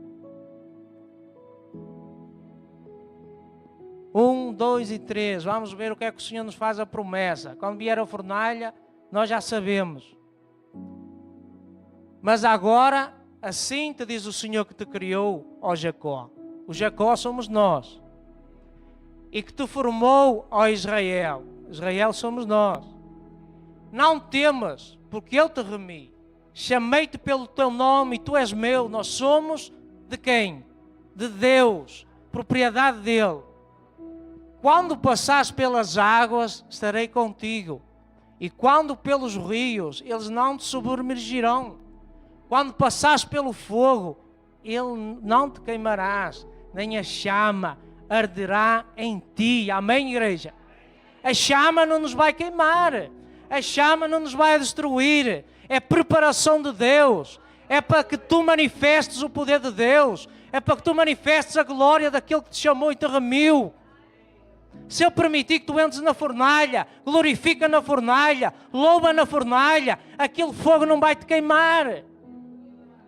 1, 2 e 3. Vamos ver o que é que o Senhor nos faz a promessa. Quando vier a fornalha, nós já sabemos. Mas agora, assim te diz o Senhor que te criou, ó Jacó. O Jacó somos nós. E que te formou, ó Israel. Israel somos nós. Não temas, porque eu te remi. Chamei-te pelo teu nome e tu és meu. Nós somos de quem? De Deus. Propriedade dele. Quando passares pelas águas, estarei contigo. E quando pelos rios, eles não te submergirão. Quando passares pelo fogo, ele não te queimarás, nem a chama arderá em ti. Amém, igreja? A chama não nos vai queimar. A chama não nos vai destruir. É preparação de Deus. É para que tu manifestes o poder de Deus. É para que tu manifestes a glória daquele que te chamou e te remiu. Se eu permitir que tu entres na fornalha, glorifica na fornalha, louva na fornalha, aquele fogo não vai te queimar.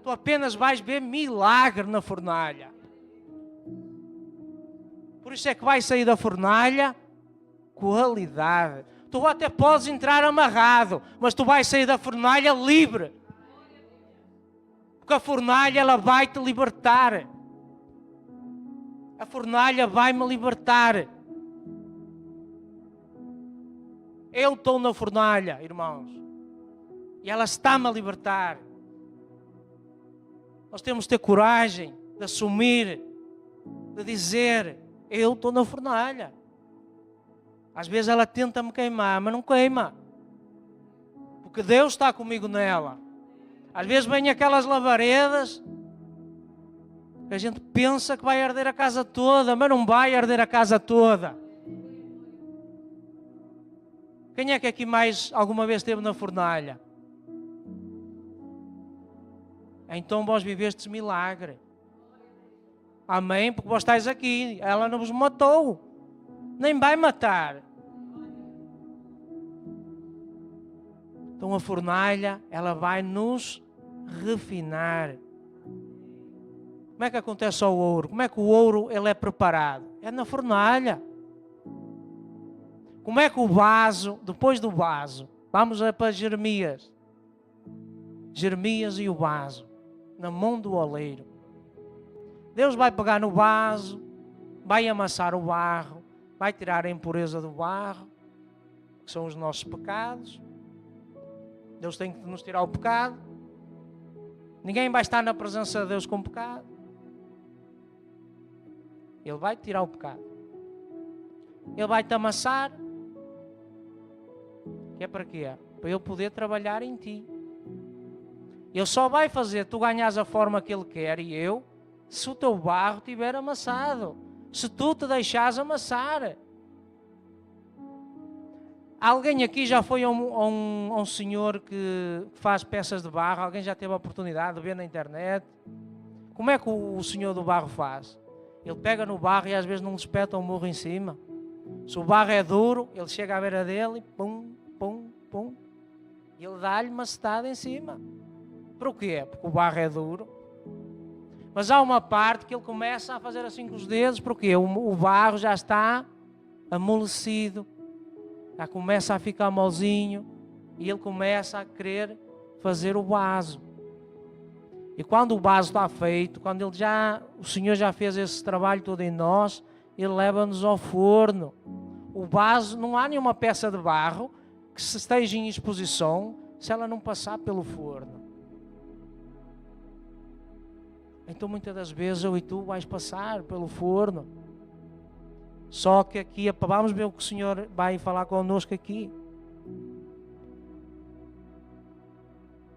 Tu apenas vais ver milagre na fornalha. Por isso é que vai sair da fornalha qualidade. Tu até podes entrar amarrado, mas tu vais sair da fornalha livre. Porque a fornalha ela vai te libertar. A fornalha vai-me libertar. Eu estou na fornalha, irmãos. E ela está-me a libertar. Nós temos de ter coragem de assumir, de dizer, eu estou na fornalha. Às vezes ela tenta me queimar, mas não queima. Porque Deus está comigo nela. Às vezes vem aquelas lavaredas que a gente pensa que vai arder a casa toda, mas não vai arder a casa toda. Quem é que aqui mais alguma vez esteve na fornalha? Então vós vivestes milagre. Amém? Porque vós estáis aqui. Ela não vos matou. Nem vai matar. Então a fornalha, ela vai nos refinar. Como é que acontece ao ouro? Como é que o ouro ele é preparado? É na fornalha. Como é que o vaso, depois do vaso, vamos para Jeremias. Jeremias e o vaso, na mão do oleiro. Deus vai pegar no vaso, vai amassar o barro, vai tirar a impureza do barro, que são os nossos pecados. Deus tem que nos tirar o pecado. Ninguém vai estar na presença de Deus com pecado. Ele vai tirar o pecado. Ele vai te amassar. Que é para quê? Para Ele poder trabalhar em ti. Ele só vai fazer tu ganhares a forma que Ele quer e eu, se o teu barro estiver amassado. Se tu te deixares amassar. Alguém aqui já foi a um senhor que faz peças de barro? Alguém já teve a oportunidade de ver na internet? Como é que o senhor do barro faz? Ele pega no barro e às vezes não lhe espeta um murro em cima. Se o barro é duro, ele chega à beira dele e pum, pum, pum. E ele dá-lhe uma setada em cima. Por quê? Porque o barro é duro. Mas há uma parte que ele começa a fazer assim com os dedos, porque o barro já está amolecido. Já começa a ficar molzinho e ele começa a querer fazer o vaso. E quando o vaso está feito, quando o Senhor já fez esse trabalho todo em nós, Ele leva-nos ao forno. O vaso, não há nenhuma peça de barro que se esteja em exposição se ela não passar pelo forno. Então muitas das vezes eu e tu vais passar pelo forno. Só que aqui, vamos ver o que o Senhor vai falar connosco aqui.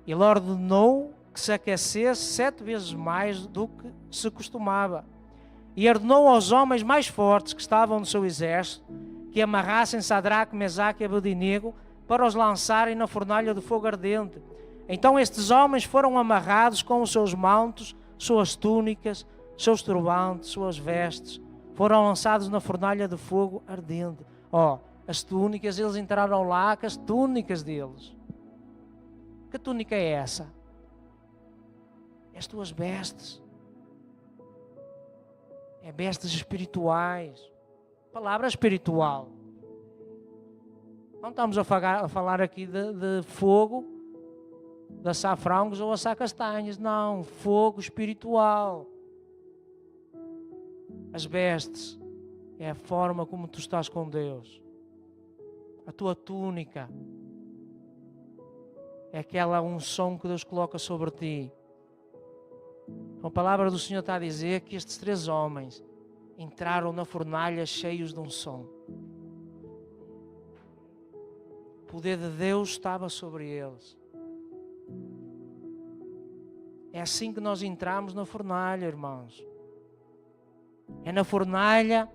Ele ordenou que se aquecesse 7 vezes mais do que se costumava. E ordenou aos homens mais fortes que estavam no seu exército que amarrassem Sadraque, Mesaque e Abednego para os lançarem na fornalha de fogo ardente. Então estes homens foram amarrados com os seus mantos, suas túnicas, seus turbantes, suas vestes. Foram lançados na fornalha de fogo ardente. As túnicas, eles entraram lá com as túnicas deles. Que túnica é essa? As tuas vestes. É vestes espirituais. Palavra espiritual. Não estamos a falar aqui de fogo, de assar frangos ou assar castanhas. Não, fogo espiritual. As vestes é a forma como tu estás com Deus. A tua túnica é aquela unção que Deus coloca sobre ti. A palavra do Senhor está a dizer que estes 3 homens entraram na fornalha cheios de unção. O poder de Deus estava sobre eles. É assim que nós entramos na fornalha, irmãos. É na fornalha.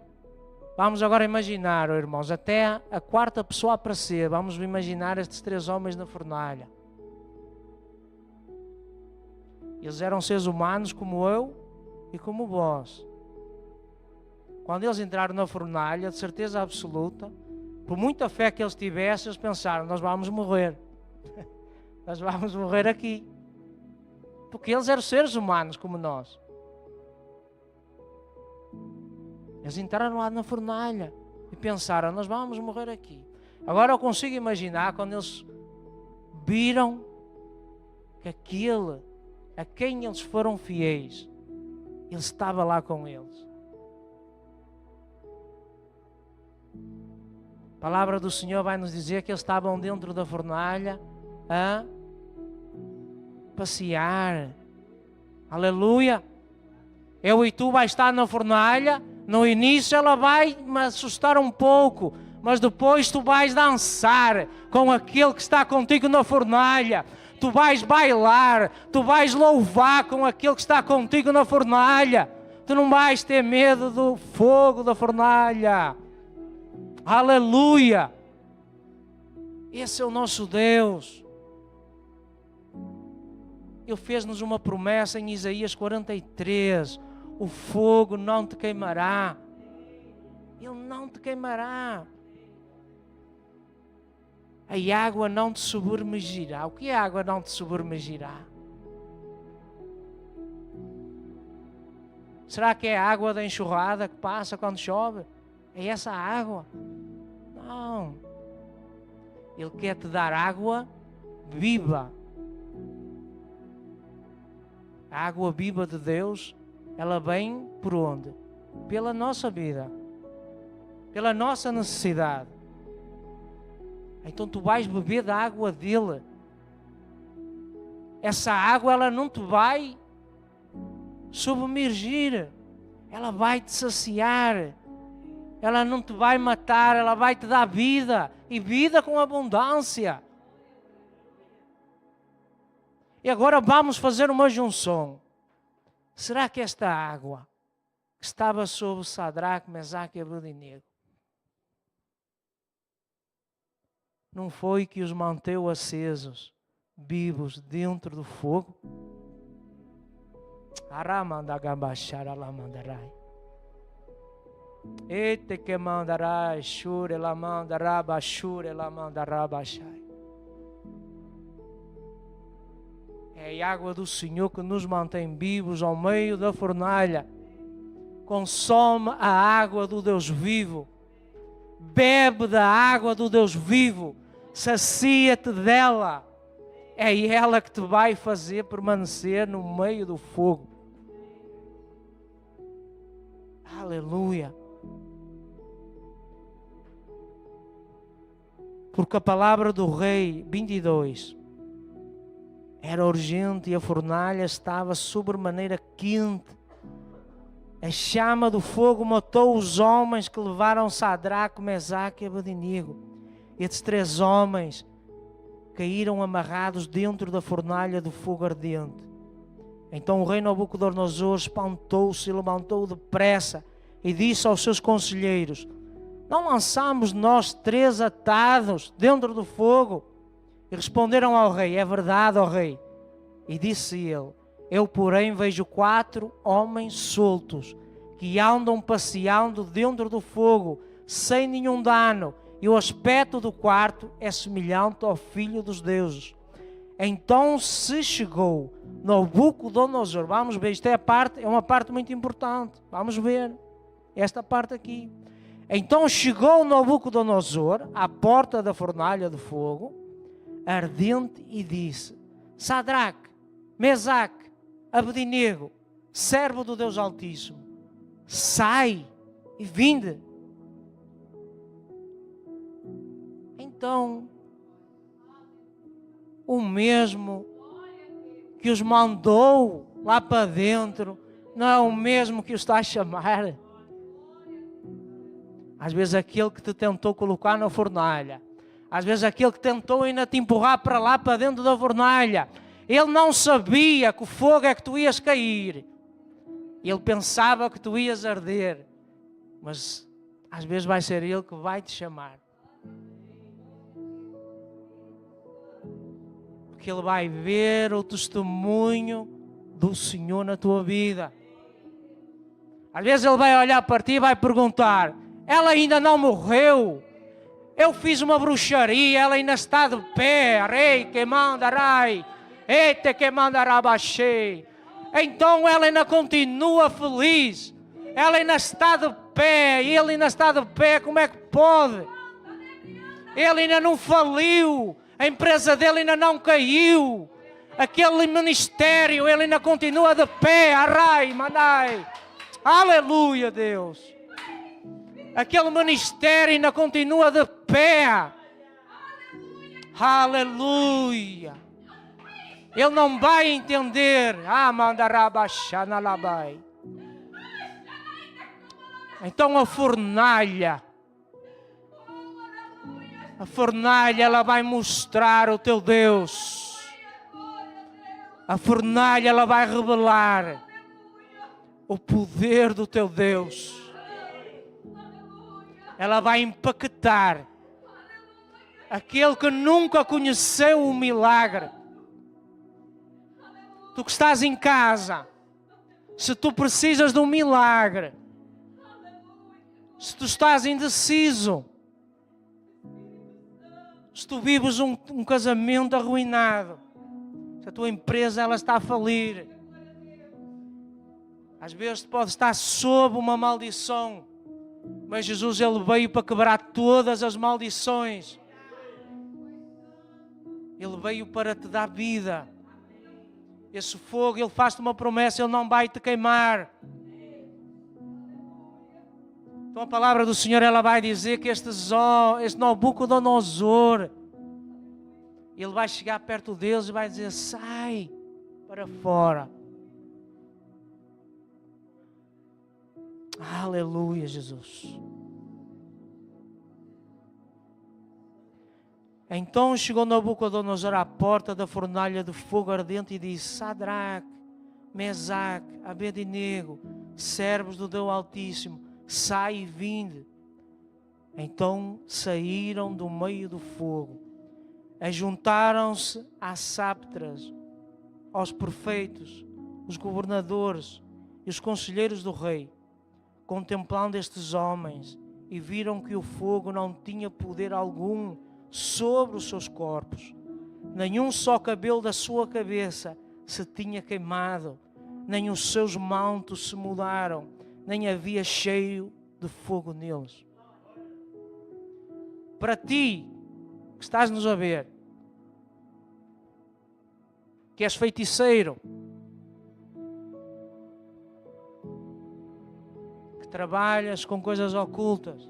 Vamos agora imaginar, irmãos, até a 4ª pessoa a aparecer. Vamos imaginar estes 3 homens na fornalha. Eles eram seres humanos como eu e como vós. Quando eles entraram na fornalha, de certeza absoluta, por muita fé que eles tivessem, eles pensaram, nós vamos morrer. Nós vamos morrer aqui. Porque eles eram seres humanos como nós. Eles entraram lá na fornalha e pensaram, nós vamos morrer aqui. Agora eu consigo imaginar quando eles viram que aquele a quem eles foram fiéis, ele estava lá com eles. A palavra do Senhor vai nos dizer que eles estavam dentro da fornalha a passear. Aleluia! Eu e tu vai estar na fornalha. No início ela vai me assustar um pouco, mas depois tu vais dançar com aquele que está contigo na fornalha. Tu vais bailar, tu vais louvar com aquele que está contigo na fornalha. Tu não vais ter medo do fogo da fornalha. Aleluia! Esse é o nosso Deus. Ele fez-nos uma promessa em Isaías 43. O fogo não te queimará. Ele não te queimará. A água não te submergirá. O que é a água não te submergirá? Será que é a água da enxurrada que passa quando chove? É essa água? Não. Ele quer te dar água viva. A água viva de Deus, ela vem por onde? Pela nossa vida. Pela nossa necessidade. Então tu vais beber da água dele. Essa água, ela não te vai submergir. Ela vai te saciar. Ela não te vai matar, ela vai te dar vida. E vida com abundância. E agora vamos fazer uma junção. Será que esta água que estava sobre Sadraque, Mesaque e Abednego não foi que os manteve acesos, vivos, dentro do fogo? Aramandagabachar alamandarai. Ete que mandarai, shure lamandaraba, shure lamandarabachai. É a água do Senhor que nos mantém vivos ao meio da fornalha. Consome a água do Deus vivo. Bebe da água do Deus vivo. Sacia-te dela. É ela que te vai fazer permanecer no meio do fogo. Aleluia. porque a palavra do rei, 22, era urgente e a fornalha estava sobremaneira quente. A chama do fogo matou os homens que levaram Sadraque, Mesaque e Abednego. Estes 3 homens caíram amarrados dentro da fornalha do fogo ardente. Então o rei Nabucodonosor espantou-se e levantou depressa e disse aos seus conselheiros: não lançamos nós 3 atados dentro do fogo? E responderam ao rei: é verdade, ó rei. E disse ele: eu, porém, vejo 4 homens soltos que andam passeando dentro do fogo sem nenhum dano, e o aspecto do quarto é semelhante ao filho dos deuses. Então se chegou Nabucodonosor, vamos ver, isto é uma parte muito importante, vamos ver esta parte aqui. Então chegou Nabucodonosor à porta da fornalha de fogo ardente e disse: Sadraque, Mesaque, Abednego, servo do Deus Altíssimo, sai e vinde. Então, o mesmo que os mandou lá para dentro não é o mesmo que os está a chamar. Às vezes aquele que te tentou colocar na fornalha, às vezes aquele que tentou ainda te empurrar para lá, para dentro da fornalha, ele não sabia que o fogo é que tu ias cair. Ele pensava que tu ias arder. Mas às vezes vai ser ele que vai te chamar. Porque ele vai ver o testemunho do Senhor na tua vida. Às vezes ele vai olhar para ti e vai perguntar: ela ainda não morreu? Eu fiz uma bruxaria, ela ainda está de pé. Rei que manda rai, eite que manda rabaxei. Então ela ainda continua feliz. Ela ainda está de pé, e ele ainda está de pé. Como é que pode? Ele ainda não faliu, a empresa dele ainda não caiu, aquele ministério, ele ainda continua de pé. Arrai, mandai. Aleluia, Deus. Aquele ministério ainda continua de pé. Aleluia. Ele não vai entender. Mandarabaxanalabai. Então a fornalha, ela vai mostrar o teu Deus. A fornalha, ela vai revelar o poder do teu Deus. Ela vai impactar aquele que nunca conheceu o milagre. Tu que estás em casa, se tu precisas de um milagre, se tu estás indeciso, se tu vives um casamento arruinado, se a tua empresa ela está a falir, às vezes tu pode estar sob uma maldição, mas Jesus ele veio para quebrar todas as maldições. Ele veio para te dar vida. Esse fogo, ele faz-te uma promessa, ele não vai te queimar. Então a palavra do Senhor, ela vai dizer que este Nabucodonosor, ele vai chegar perto deles e vai dizer: sai para fora. Aleluia, Jesus. Então chegou Nabucodonosor à porta da fornalha de fogo ardente e disse: Sadraque, Mesaque, Abednego, servos do Deus Altíssimo, sai e vinde. Então saíram do meio do fogo, ajuntaram-se às sátrapas, aos prefeitos, os governadores e os conselheiros do rei, contemplando estes homens, e viram que o fogo não tinha poder algum sobre os seus corpos. Nenhum só cabelo da sua cabeça se tinha queimado, nem os seus mantos se mudaram, nem havia cheio de fogo neles. Para ti, que estás-nos a ver, que és feiticeiro, que trabalhas com coisas ocultas,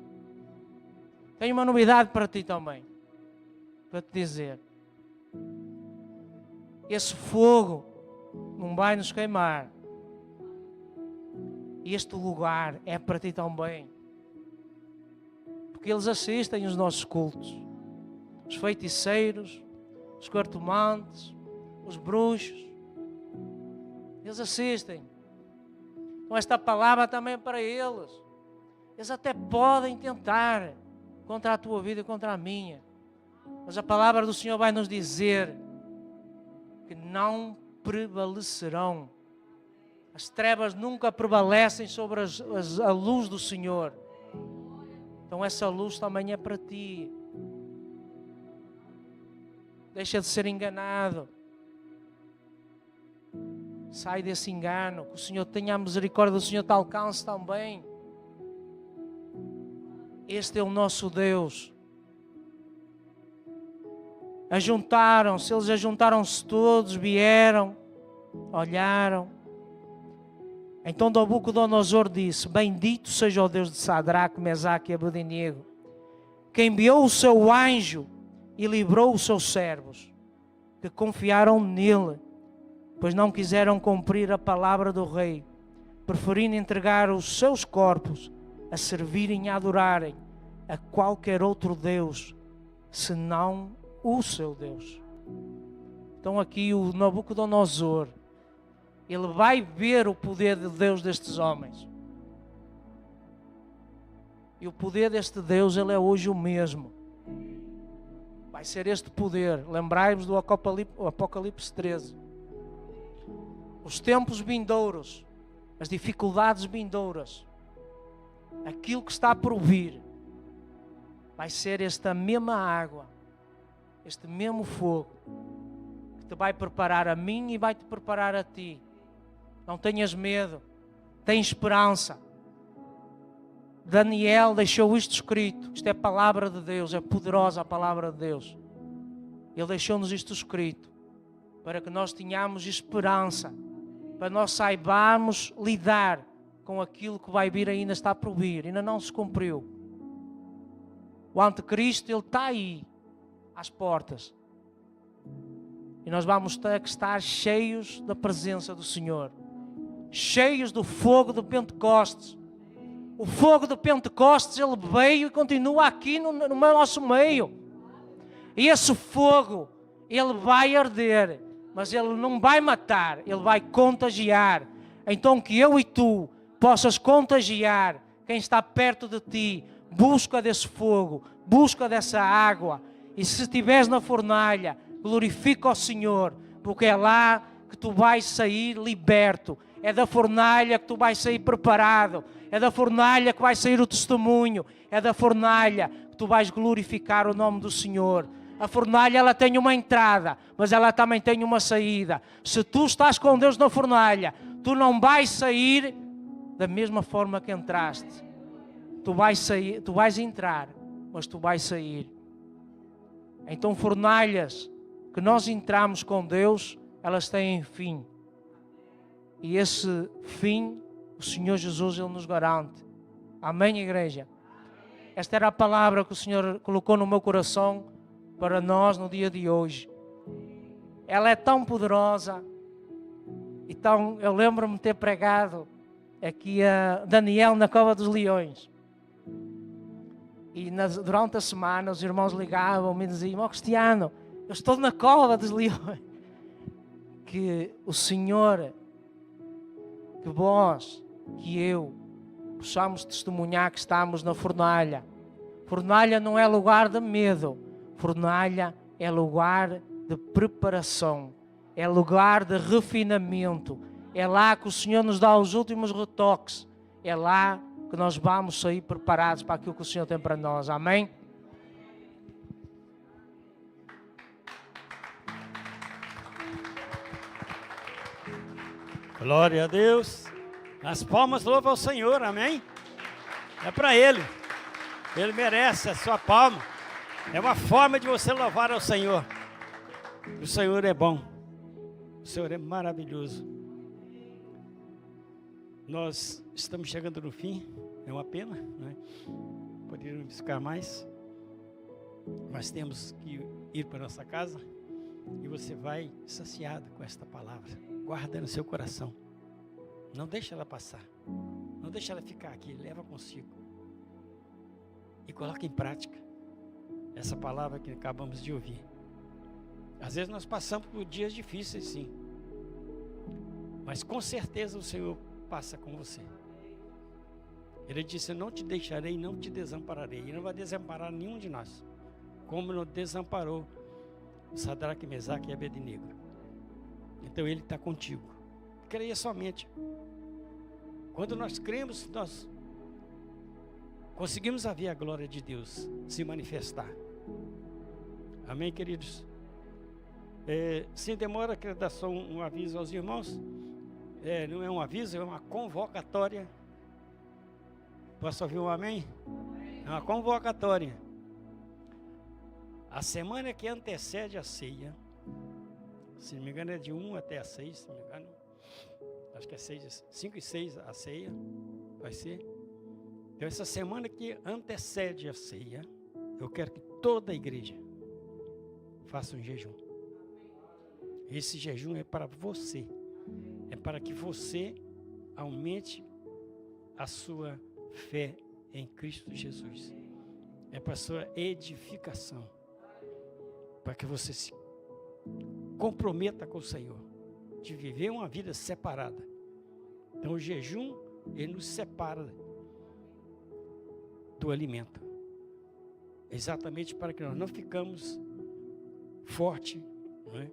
tenho uma novidade para ti também. para te dizer: esse fogo não vai nos queimar. Este lugar é para ti também. Porque eles assistem os nossos cultos. Os feiticeiros, os cartomantes, os bruxos. Eles assistem. Então esta palavra também é para eles. Eles até podem tentar contra a tua vida e contra a minha. Mas a palavra do Senhor vai nos dizer que não prevalecerão. As trevas nunca prevalecem sobre a luz do Senhor. Então essa luz também é para ti. Deixa de ser enganado. Sai desse engano. Que o Senhor tenha a misericórdia do Senhor, te alcance também. Este é o nosso Deus. Ajuntaram-se, eles ajuntaram-se todos, vieram, olharam. Então Nabucodonosor disse: bendito seja o Deus de Sadraque, Mesaque e Abednego, que enviou o seu anjo e livrou os seus servos, que confiaram nele, pois não quiseram cumprir a palavra do rei, preferindo entregar os seus corpos a servirem e a adorarem a qualquer outro Deus, senão o seu Deus. Então aqui o Nabucodonosor, ele vai ver o poder de Deus destes homens. E o poder deste Deus, ele é hoje o mesmo. Vai ser este poder. Lembrai-vos do Apocalipse 13. Os tempos vindouros, as dificuldades vindouras, aquilo que está por vir, vai ser esta mesma água, este mesmo fogo, que te vai preparar a mim e vai te preparar a ti. Não tenhas medo, tem esperança. Daniel deixou isto escrito. Isto é a palavra de Deus, é poderosa a palavra de Deus. Ele deixou-nos isto escrito para que nós tenhamos esperança, para nós saibamos lidar com aquilo que vai vir, ainda está por vir, ainda não se cumpriu. O anticristo, ele está aí, às portas. E nós vamos ter que estar cheios da presença do Senhor. Cheios do fogo de Pentecostes. O fogo de Pentecostes, ele veio e continua aqui no nosso meio. E esse fogo, ele vai arder, mas ele não vai matar, ele vai contagiar. Então que eu e tu possas contagiar quem está perto de ti. Busca desse fogo, busca dessa água. E se estiveres na fornalha, glorifica o Senhor, porque é lá que tu vais sair liberto. É da fornalha que tu vais sair preparado. É da fornalha que vai sair o testemunho. É da fornalha que tu vais glorificar o nome do Senhor. A fornalha, ela tem uma entrada, mas ela também tem uma saída. Se tu estás com Deus na fornalha, tu não vais sair da mesma forma que entraste. Tu vais sair, tu vais entrar, mas tu vais sair. Então fornalhas que nós entramos com Deus, elas têm fim. E esse fim, o Senhor Jesus, ele nos garante. Amém, igreja? Esta era a palavra que o Senhor colocou no meu coração para nós no dia de hoje. Ela é tão poderosa. Então, eu lembro-me de ter pregado aqui a Daniel na Cova dos Leões. E durante a semana os irmãos ligavam-me e diziam: ó Cristiano, eu estou na Cova dos Leões. Que o Senhor, que vós, que eu, possamos testemunhar que estamos na fornalha. Fornalha não é lugar de medo. Fornalha é lugar de preparação. É lugar de refinamento. É lá que o Senhor nos dá os últimos retoques. É lá que nós vamos sair preparados para aquilo que o Senhor tem para nós. Amém? Glória a Deus. As palmas louvam ao Senhor, amém? É para Ele. Ele merece a sua palma. É uma forma de você louvar ao Senhor. O Senhor é bom. O Senhor é maravilhoso. Nós estamos chegando no fim. É uma pena, né? Poderíamos ficar mais. Nós temos que ir para nossa casa e você vai saciado com esta palavra. Guarda no seu coração. Não deixa ela passar. Não deixa ela ficar aqui. Leva consigo. E coloca em prática essa palavra que acabamos de ouvir. Às vezes nós passamos por dias difíceis, sim. Mas com certeza o Senhor passa com você. Ele disse: eu não te deixarei, não te desampararei. E não vai desamparar nenhum de nós, como não desamparou o Sadraque, Mesaque e Abednego. Então Ele está contigo. Creia somente. Quando nós cremos, nós conseguimos ver a glória de Deus se manifestar. Amém, queridos? Sem demora, quero dar só um aviso aos irmãos. Não é um aviso, é uma convocatória. Posso ouvir um amém? É uma convocatória. A semana que antecede a ceia, se não me engano é de 1 até a 6, se não me engano, acho que é 5 e 6 a ceia, vai ser. Então essa semana que antecede a ceia, eu quero que toda a igreja faça um jejum. Esse jejum é para você, é para que você aumente a sua fé em Cristo Jesus, é para a sua edificação, para que você se comprometa com o Senhor, de viver uma vida separada. Então o jejum, ele nos separa do alimento, exatamente para que nós não ficamos fortes, não é?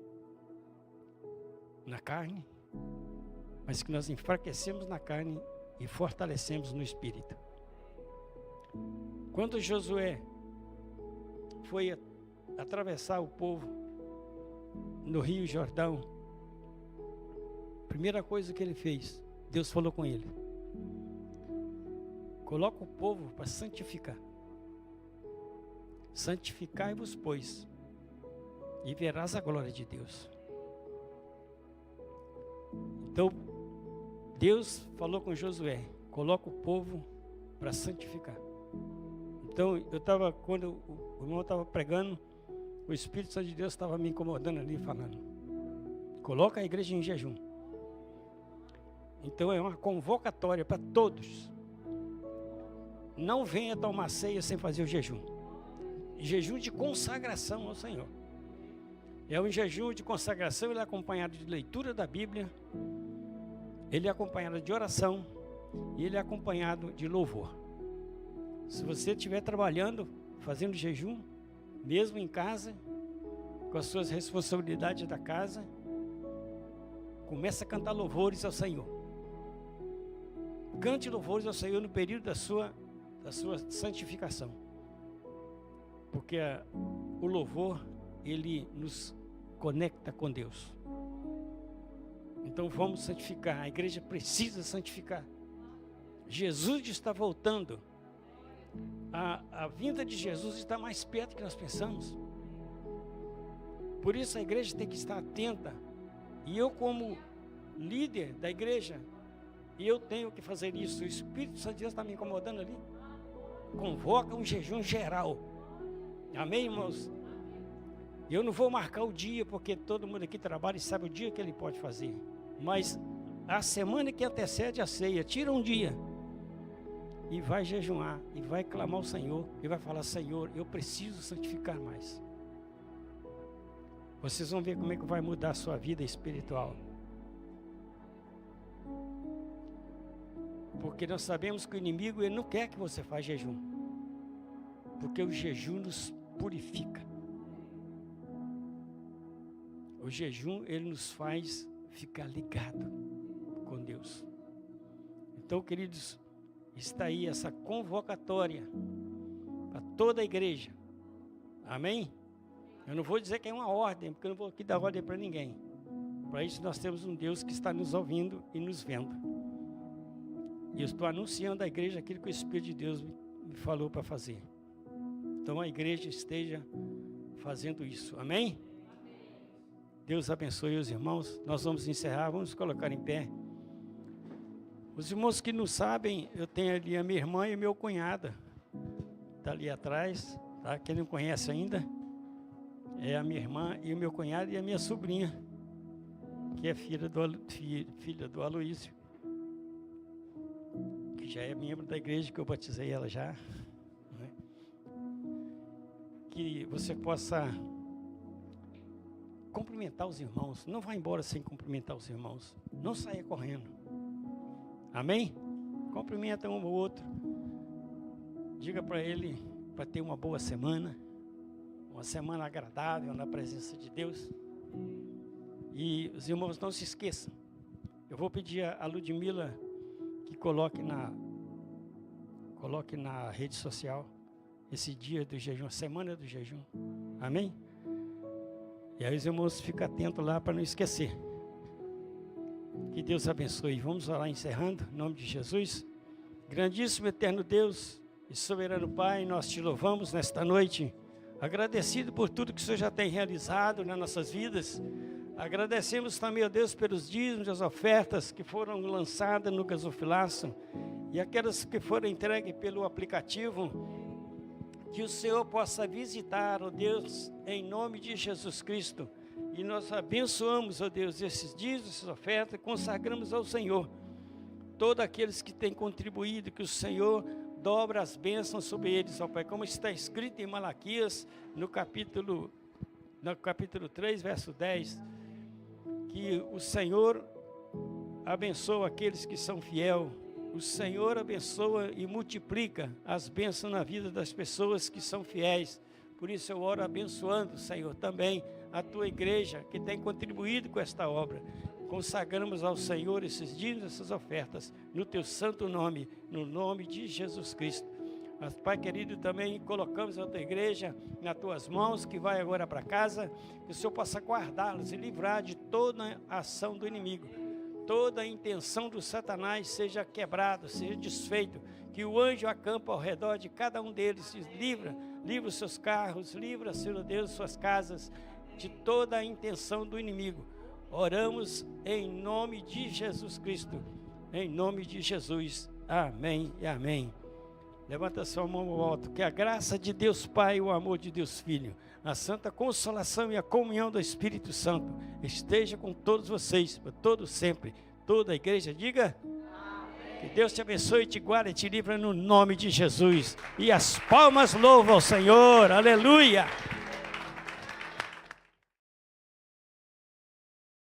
Na carne, mas que nós enfraquecemos na carne e fortalecemos no espírito. Quando Josué foi atravessar o povo no Rio Jordão, a primeira coisa que ele fez, Deus falou com ele: coloca o povo para santificar. Santificai-vos, pois, e verás a glória de Deus. Então, Deus falou com Josué: coloca o povo para santificar. Então, quando o irmão estava pregando, o Espírito Santo de Deus estava me incomodando ali, falando: coloca a igreja em jejum. Então, é uma convocatória para todos. Não venha tomar ceia sem fazer o jejum. Jejum de consagração ao Senhor. É um jejum de consagração, ele é acompanhado de leitura da Bíblia, ele é acompanhado de oração e ele é acompanhado de louvor. Se você estiver trabalhando, fazendo jejum, mesmo em casa, com as suas responsabilidades da casa, comece a cantar louvores ao Senhor. Cante louvores ao Senhor no período da sua santificação. Porque o louvor, ele nos conecta com Deus. Então vamos santificar. A igreja precisa santificar. Jesus está voltando. A vinda de Jesus está mais perto do que nós pensamos. Por isso a igreja tem que estar atenta. E eu, como líder da igreja, eu tenho que fazer isso. O Espírito Santo de Deus está me incomodando ali. Convoca um jejum geral. Amém, irmãos? Eu não vou marcar o dia, porque todo mundo aqui trabalha e sabe o dia que ele pode fazer. Mas a semana que antecede a ceia, tira um dia e vai jejuar, e vai clamar ao Senhor, e vai falar: Senhor, eu preciso santificar mais. Vocês vão ver como é que vai mudar a sua vida espiritual. Porque nós sabemos que o inimigo, ele não quer que você faça jejum. Porque o jejum nos purifica. O jejum, ele nos faz ficar ligado com Deus. Então, queridos, está aí essa convocatória para toda a igreja. Amém? Eu não vou dizer que é uma ordem, porque eu não vou aqui dar ordem para ninguém. Para isso nós temos um Deus que está nos ouvindo e nos vendo. E eu estou anunciando à igreja aquilo que o Espírito de Deus me falou para fazer. Então a igreja esteja fazendo isso. Amém? Deus abençoe os irmãos. Nós vamos encerrar, vamos colocar em pé. Os irmãos que não sabem, eu tenho ali a minha irmã e meu cunhada. Está ali atrás, Tá? Quem não conhece ainda, é a minha irmã e o meu cunhado e a minha sobrinha, que é filha do Aloísio, que já é membro da igreja, que eu batizei ela já. Né? Que você possa cumprimentar os irmãos. Não vá embora sem cumprimentar os irmãos. Não saia correndo. Amém? Cumprimenta um ou outro. Diga para ele para ter uma boa semana. Uma semana agradável na presença de Deus. E os irmãos não se esqueçam. Eu vou pedir a Ludmila que coloque na rede social esse dia do jejum, a semana do jejum. Amém? E aí os irmãos ficam atentos lá para não esquecer. Que Deus abençoe. Vamos orar encerrando, em nome de Jesus. Grandíssimo eterno Deus e soberano Pai, nós te louvamos nesta noite, agradecido por tudo que o Senhor já tem realizado nas nossas vidas. Agradecemos também, ó Deus, pelos dízimos e as ofertas que foram lançadas no gasofilaço e aquelas que foram entregues pelo aplicativo. Que o Senhor possa visitar, ó Deus, em nome de Jesus Cristo. E nós abençoamos, ó Deus, esses dízimos, essas ofertas, e consagramos ao Senhor. Todos aqueles que têm contribuído, que o Senhor dobra as bênçãos sobre eles, ó Pai. Como está escrito em Malaquias, no capítulo 3, verso 10. Que o Senhor abençoa aqueles que são fiéis. O Senhor abençoa e multiplica as bênçãos na vida das pessoas que são fiéis. Por isso eu oro abençoando, Senhor, também a tua igreja que tem contribuído com esta obra. Consagramos ao Senhor esses dias, essas ofertas, no teu santo nome, no nome de Jesus Cristo. Mas, Pai querido, também colocamos a tua igreja nas tuas mãos, que vai agora para casa, que o Senhor possa guardá-los e livrar de toda a ação do inimigo. Toda a intenção do Satanás seja quebrada, seja desfeito, que o anjo acampa ao redor de cada um deles, e livra os seus carros, livra, Senhor Deus, suas casas, de toda a intenção do inimigo. Oramos em nome de Jesus Cristo, em nome de Jesus, amém e amém. Levanta sua mão ao alto, que a graça de Deus Pai, o amor de Deus Filho, a santa consolação e a comunhão do Espírito Santo esteja com todos vocês, por todo sempre. Toda a igreja diga amém. Que Deus te abençoe, te guarde e te livre no nome de Jesus. E as palmas louvam ao Senhor, aleluia.